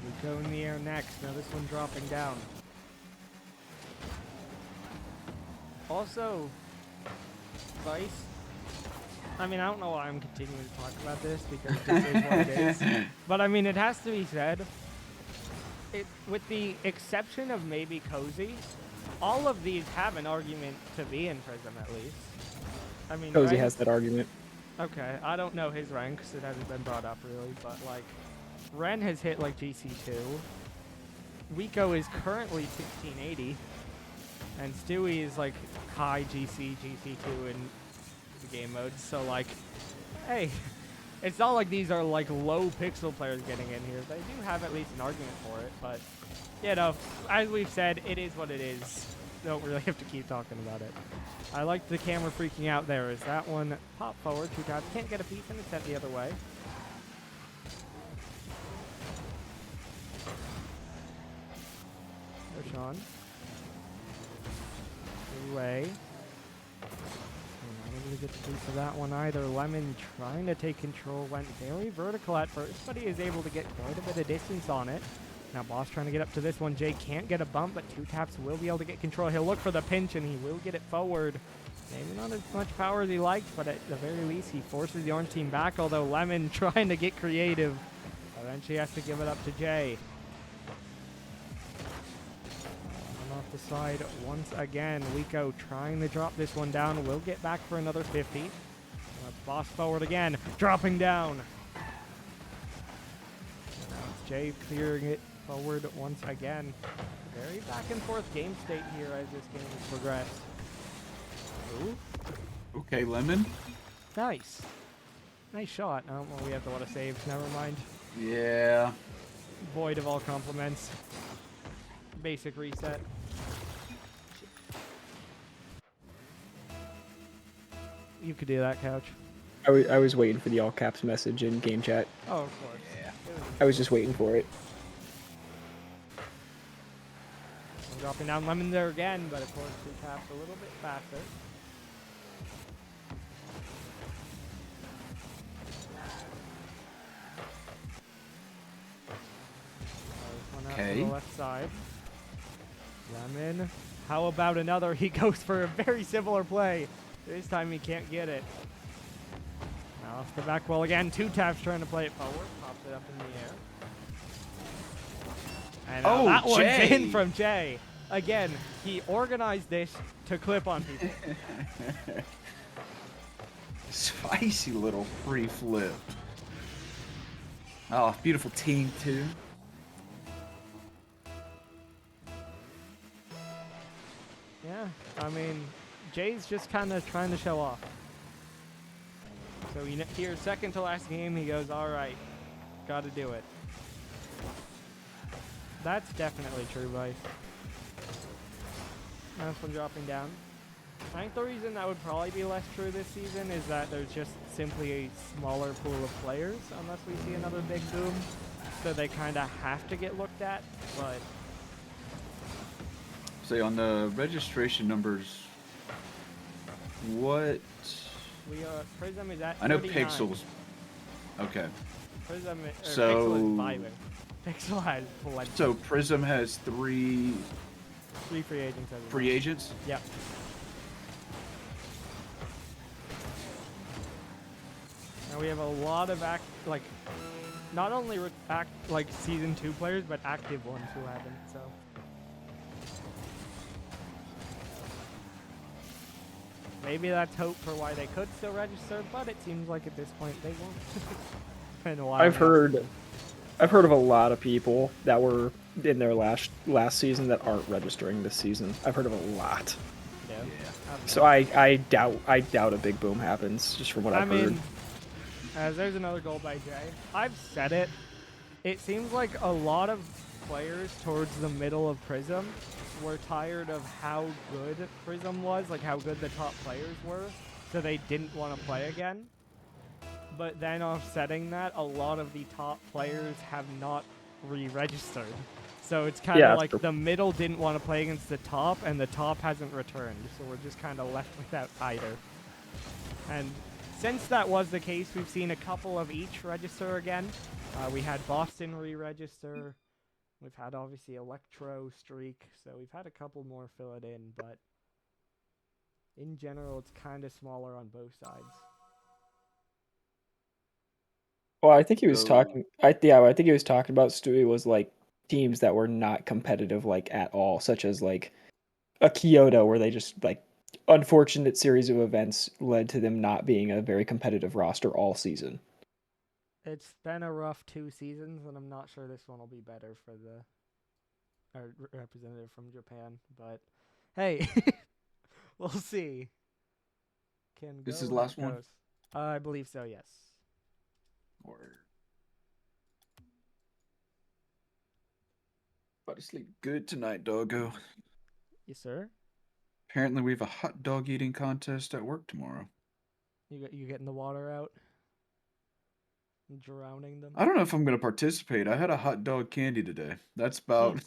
We go in the air next. Now this one dropping down. Also, Vice. I mean, I don't know why I'm continuing to talk about this because this is what it is. But I mean, it has to be said. With the exception of maybe Cozy, all of these have an argument to be in Prism at least. I mean, Cozy Ren- has that argument. Okay, I don't know his rank because it hasn't been brought up really, but like, Ren has hit like GC2. Rico is currently 1680, and Stewie is like high GC, GC2 in the game mode. So like, hey, it's not like these are like low pixel players getting in here. They do have at least an argument for it, but you know, as we've said, it is what it is. Don't really have to keep talking about it. I like the camera freaking out there. Is that one pop forward 2 times? Can't get a piece and it's sent the other way. There's Sean. Away. Not able to get the piece of that one either. Lemon trying to take control. Went very vertical at first, but he is able to get quite a bit of distance on it. Now Boss trying to get up to this one. Jay can't get a bump, but 2 taps will be able to get control. He'll look for the pinch, and he will get it forward. Maybe not as much power as he liked, but at the very least, he forces the orange team back, although Lemon trying to get creative. Eventually has to give it up to Jay. On off the side once again. Lico trying to drop this one down. Will get back for another 50. Boss forward again, dropping down. Now it's Jay clearing it forward once again. Very back and forth game state here as this game has progressed. Ooh. Okay, Lemon. Nice. Nice shot. Oh, well, we have a lot of saves. Never mind. Yeah. Void of all compliments. Basic reset. You could do that, Couch. I was waiting for the all caps message in game chat. Oh, of course. Yeah. I was just waiting for it. Dropping down Lemon there again, but of course 2 taps a little bit faster. One out to Okay. the left side. Lemon. How about another? He goes for a very similar play. This time he can't get it. Now off the back wall again. 2 taps trying to play it forward. Pops it up in the air. And Oh, that one's Jay. in from Jay. Again, he organized this to clip on people. Spicy little free flip. Oh, beautiful team too. Yeah, I mean, Jay's just kind of trying to show off. So here, second to last game, he goes, all right, got to do it. That's definitely true, Vice. That's one dropping down. I think the reason that would probably be less true this season is that there's just simply a smaller pool of players, unless we see another big boom. So they kind of have to get looked at, but So on the registration numbers, what? Prism is at I know 39. Pixels. Okay. Prism, Pixel is So- 5. Pixel has plenty. So Prism has 3 3 free agents. As well. free agents. Yep. Now we have a lot of not only season 2 players, but active ones who haven't. So. Maybe that's hope for why they could still register, but it seems like at this point they won't. Been a while I've now. heard of a lot of people that were in their last season that aren't registering this season. I've heard of a lot. Yeah. Yeah. So I doubt a big boom happens, just from what I've heard. There's another goal by Jay. I've said it. It seems like a lot of players towards the middle of Prism were tired of how good Prism was, like how good the top players were, so they didn't want to play again. But then offsetting that, a lot of the top players have not re-registered. So it's kind of like the middle didn't want to play against the top, and the top hasn't returned. So we're just kind of left without either. And since that was the case, we've seen a couple of each register again. We had Boston re-register. We've had, obviously, Electro streak. So we've had a couple more fill it in. But in general, it's kind of smaller on both sides. Well, I think he was talking. I think he was talking about Stewie was like teams that were not competitive like at all, such as like a Kyoto, where they just like unfortunate series of events led to them not being a very competitive roster all season. It's been a rough 2 seasons, and I'm not sure this one will be better for our representative from Japan. But hey, we'll see. This is the last one? I believe so, yes. Word. About to sleep good tonight, doggo. Yes, sir. Apparently, we have a hot dog eating contest at work tomorrow. You getting the water out? Drowning them? I don't know if I'm going to participate. I had a hot dog candy today. That's about,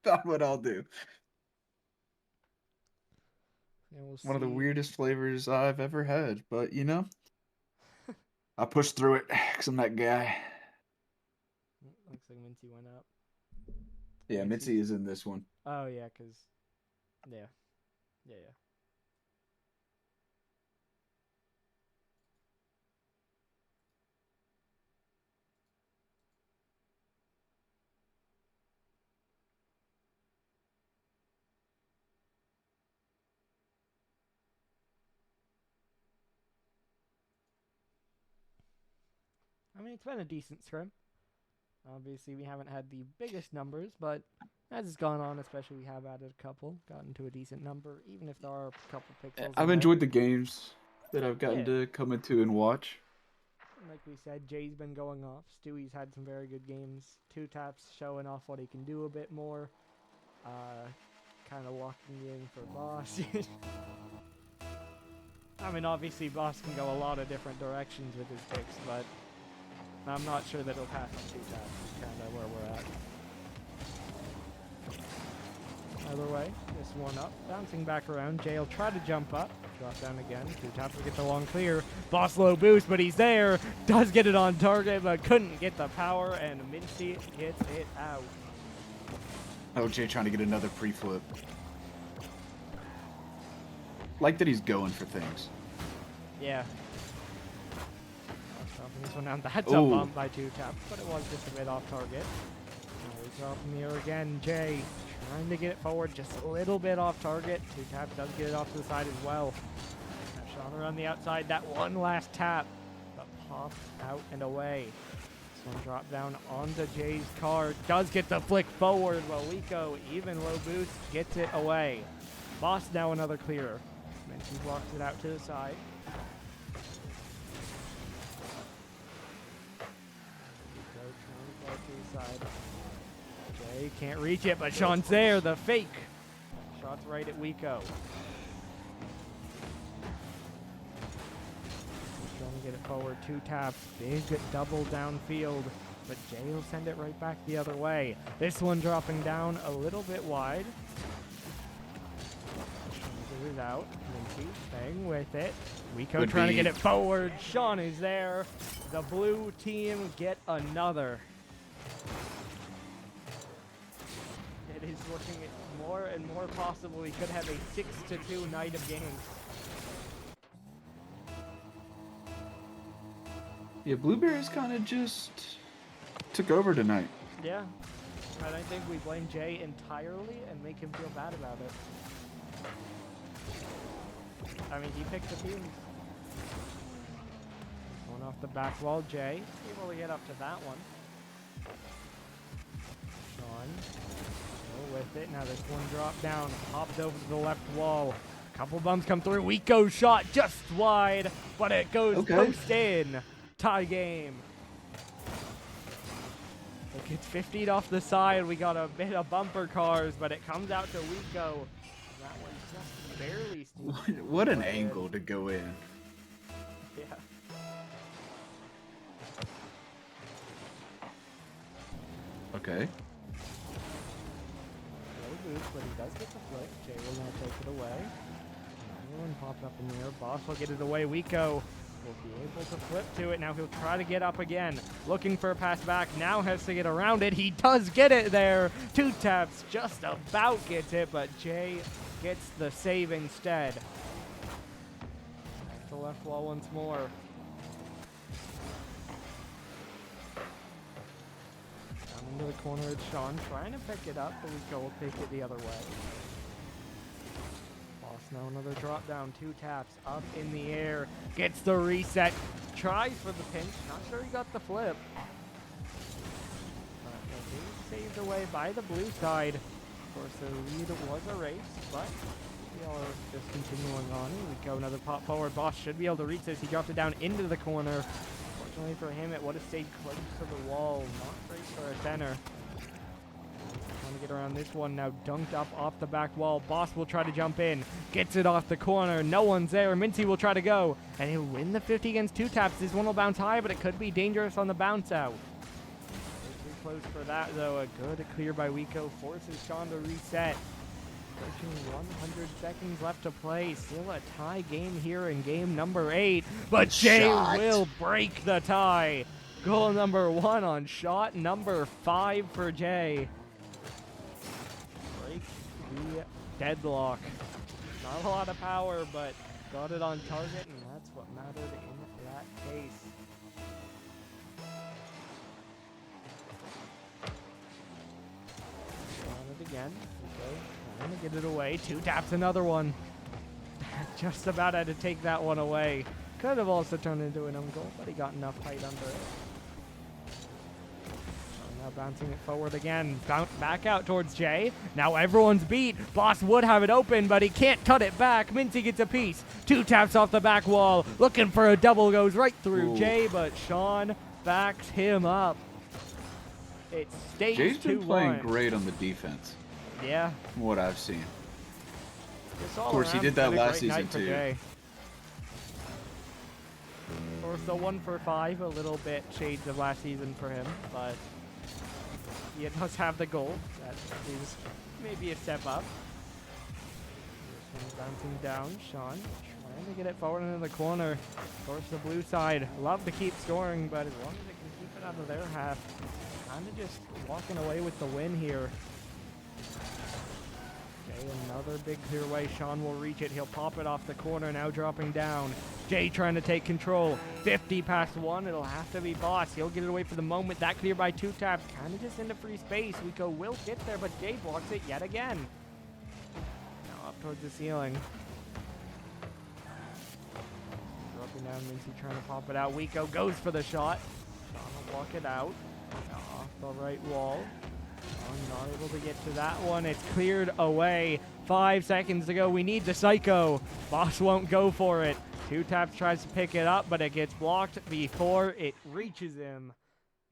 about what I'll do. We'll One of the weirdest flavors I've ever had. But, you know, I pushed through it because I'm that guy. Looks like Mincy went up. Yeah, Mitzi is in this one. Oh, yeah, because... Yeah. Yeah. I mean, it's been a decent scrim. Obviously, we haven't had the biggest numbers, but as it's gone on, especially, we have added a couple, gotten to a decent number, even if there are a couple pixels. I've enjoyed the games that I've gotten to come into and watch. Like we said, Jay's been going off. Stewie's had some very good games. Two Taps showing off what he can do a bit more. Kind of locking in for Boss. I mean, obviously, Boss can go a lot of different directions with his picks, but I'm not sure that he'll pass on Two Taps. Is kind of where we're at. Either way, this one up, bouncing back around. Jay will try to jump up, drop down again. Two Taps will get the long clear. Boss low boost, but he's there. Does get it on target, but couldn't get the power, and Mincy gets it out. Oh, Jay trying to get another pre-flip. Like that he's going for things. Yeah. Dropping this one down. That's a bump by Two Taps, but it was just a bit off target. Now we drop him here again. Jay trying to get it forward, just a little bit off target. Two Taps does get it off to the side as well. Now Sean around the outside, that one last tap, but popped out and away. This one dropped down onto Jay's card, does get the flick forward, but Wiko, even low boost, gets it away. Boss now another clear. Mincy blocks it out to the side. Go to the side. Jay can't reach it, but Sean's there. The fake. Shot's right at Wiko. He's trying to get it forward. Two Taps. Big double downfield. But Jay will send it right back the other way. This one dropping down a little bit wide. This is out. Mincy staying with it. Wiko trying to get it forward. Sean is there. The blue team get another. It is looking more and more possible we could have a 6-2 night of games. Yeah, Blueberries kind of just took over tonight. Yeah. And I think we blame Jay entirely and make him feel bad about it. I mean, he picked the teams. One off the back wall, Jay able to get up to that one. Sean Sean still with it. Now this one dropped down, hopped over to the left wall. A couple bumps come through. Wiko's shot just wide, but it goes post in. Tie game. It gets 50'd off the side. We got a bit of bumper cars, but it comes out to Wiko. That one just barely steals. What an angle to go in. Yeah. Okay. Low boost, but he does get the flip. Jay will now take it away. Another one popped up in the air. Boss will get it away. Wiko will be able to flip to it. Now he'll try to get up again. Looking for a pass back. Now has to get around it. He does get it there. 2 taps. Just about gets it, but Jay gets the save instead. Back to left wall once more. Down into the corner of Sean. Trying to pick it up, but Wiko will take it the other way. Boss now another drop down. 2 taps. Up in the air. Gets the reset. Tries for the pinch. Not sure he got the flip. But saved away by the blue side. Of course, the lead was a race, but we all are just continuing on. We go another pop forward. Boss should be able to reach this. He dropped it down into the corner. Fortunately for him, it would have stayed close to the wall. Not great for a center. Trying to get around this one now. Dunked up off the back wall. Boss will try to jump in. Gets it off the corner. No one's there. Mincy will try to go. And he'll win the 50 against 2 taps. This one will bounce high, but it could be dangerous on the bounce out. Close for that though. A good clear by Wiko forces Sean to reset. Approaching 100 seconds left to play. Still a tie game here in game number 8. But Jay will break the tie. Goal number 1 on shot number 5 for Jay. Break the deadlock. Not a lot of power, but got it on target, and that's what mattered in that case. Again. Okay. Trying to get it away. 2 taps, another one. Just about had to take that one away. Could have also turned into an own goal, but he got enough height under it. Now bouncing it forward again. Bounce back out towards Jay. Now everyone's beat. Boss would have it open, but he can't cut it back. Mincy gets a piece. 2 taps off the back wall. Looking for a double. Goes right through Jay, but Sean backs him up. It stays 2-1. Jay's been playing great on the defense. Yeah. From what I've seen. Of course, he did that last season too. Of course, the 1 for 5, a little bit shades of last season for him, but he does have the goal. That is maybe a step up. This one's bouncing down. Sean trying to get it forward into the corner. Of course, the blue side love to keep scoring, but as long as it can keep it out of their half, kind of just walking away with the win here. Okay, another big clear away. Sean will reach it. He'll pop it off the corner, now dropping down. Jay trying to take control. 50 past 1. It'll have to be Boss. He'll get it away for the moment. That clear by 2 taps. Kind of just into free space. Wiko will get there, but Jay blocks it yet again. Now up towards the ceiling. Dropping down, Mincy trying to pop it out. Wiko goes for the shot. Sean will block it out. Off the right wall. I'm not able to get to that one. It's cleared away. 5 seconds to go. We need the Psycho. Boss won't go for it. 2 taps tries to pick it up, but it gets blocked before it reaches him.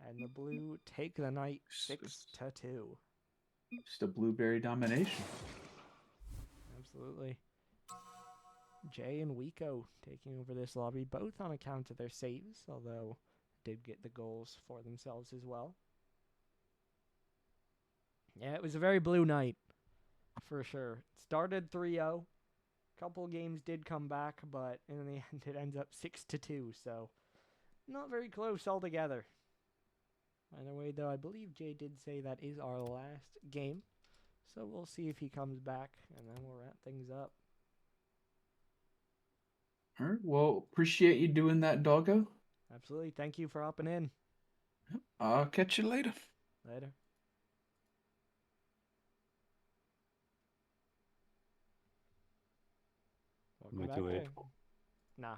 And the blue take the night 6-2. Just a blueberry domination. Absolutely. Jay and Wiko taking over this lobby, both on account of their saves, although did get the goals for themselves as well. Yeah, it was a very blue night, for sure. It started 3-0. Couple games did come back, but in the end it ends up 6-2, so not very close altogether. Either way, though, I believe Jay did say that is our last game, so we'll see if he comes back, and then we'll wrap things up. All right, well, appreciate you doing that, doggo. Absolutely. Thank you for hopping in. I'll catch you later. Later. Welcome back, Jay. Nah.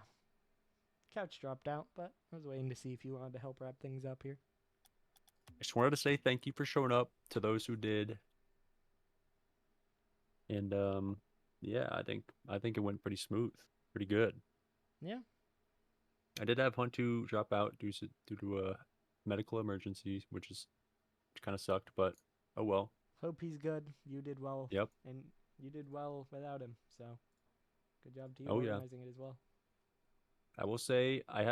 Couch dropped out, but I was waiting to see if you wanted to help wrap things up here. just wanted to say thank you for showing up to those who did. And yeah, I think it went pretty smooth, pretty good. Yeah. I did have Huntu drop out due to a medical emergency, which kind of sucked, but oh well. Hope he's good. You did well. Yep. And you did well without him. So good job to you Oh yeah. organizing it as well. I will say I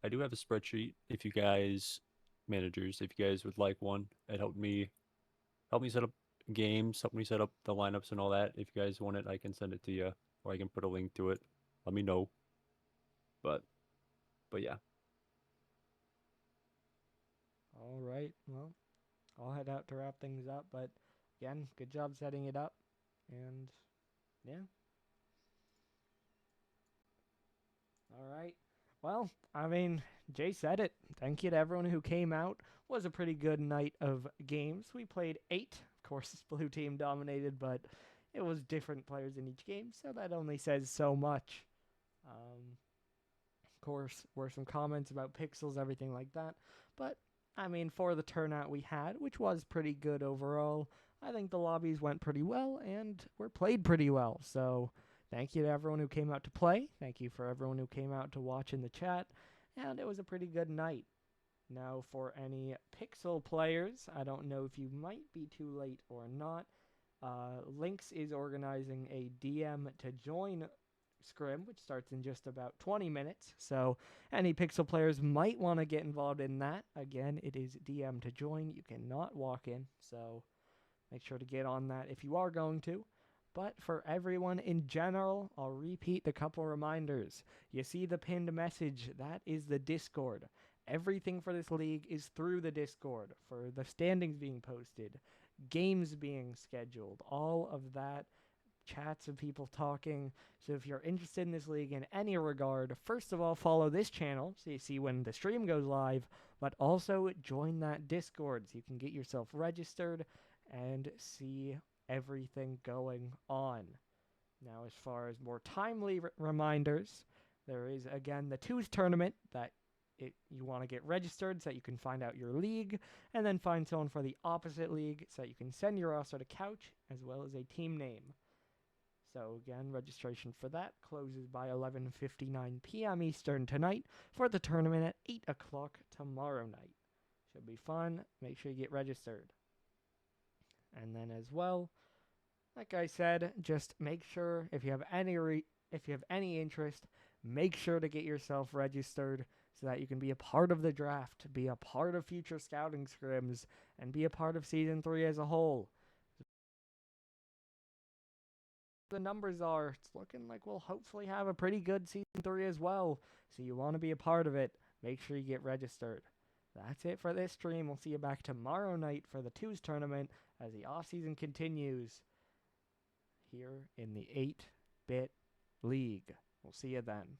do have a spreadsheet if you guys managers, if you guys would like one. It help me set up games, help me set up the lineups and all that. If you guys want it, I can send it to you or I can put a link to it. Let me know. But yeah. All right. Well, I'll head out to wrap things up. But again, good job setting it up. And yeah. All right. Well, I mean, Jay said it. Thank you to everyone who came out. Was a pretty good night of games. We played 8. Of course, this blue team dominated, but it was different players in each game, so that only says so much. Of course, were some comments about pixels, everything like that. But, I mean, for the turnout we had, which was pretty good overall, I think the lobbies went pretty well and were played pretty well. So, thank you to everyone who came out to play. Thank you for everyone who came out to watch in the chat. And it was a pretty good night. Now, for any Pixel players, I don't know if you might be too late or not. Lynx is organizing a DM to join Scrim, which starts in just about 20 minutes. So, any Pixel players might want to get involved in that. Again, it is DM to join. You cannot walk in. So, make sure to get on that if you are going to. But for everyone in general, I'll repeat the couple reminders. You see the pinned message, that is the Discord. Everything for this league is through the Discord, for the standings being posted, games being scheduled, all of that, chats of people talking. So if you're interested in this league in any regard, first of all, follow this channel so you see when the stream goes live, but also join that Discord so you can get yourself registered and see everything going on. Now, as far as more timely reminders, there is again the twos tournament that you want to get registered so that you can find out your league, and then find someone for the opposite league so that you can send your roster to couch as well as a team name. So again, registration for that closes by 11:59 p.m. Eastern tonight for the tournament at 8 o'clock tomorrow night. Should be fun. Make sure you get registered. And then as well, like I said, just make sure if you have any interest, make sure to get yourself registered so that you can be a part of the draft, be a part of future scouting scrims, and be a part of season 3 as a whole. The numbers are, it's looking like we'll hopefully have a pretty good season 3 as well. So you want to be a part of it, make sure you get registered. That's it for this stream. We'll see you back tomorrow night for the twos tournament as the off-season continues here in the 8-bit league. We'll see you then.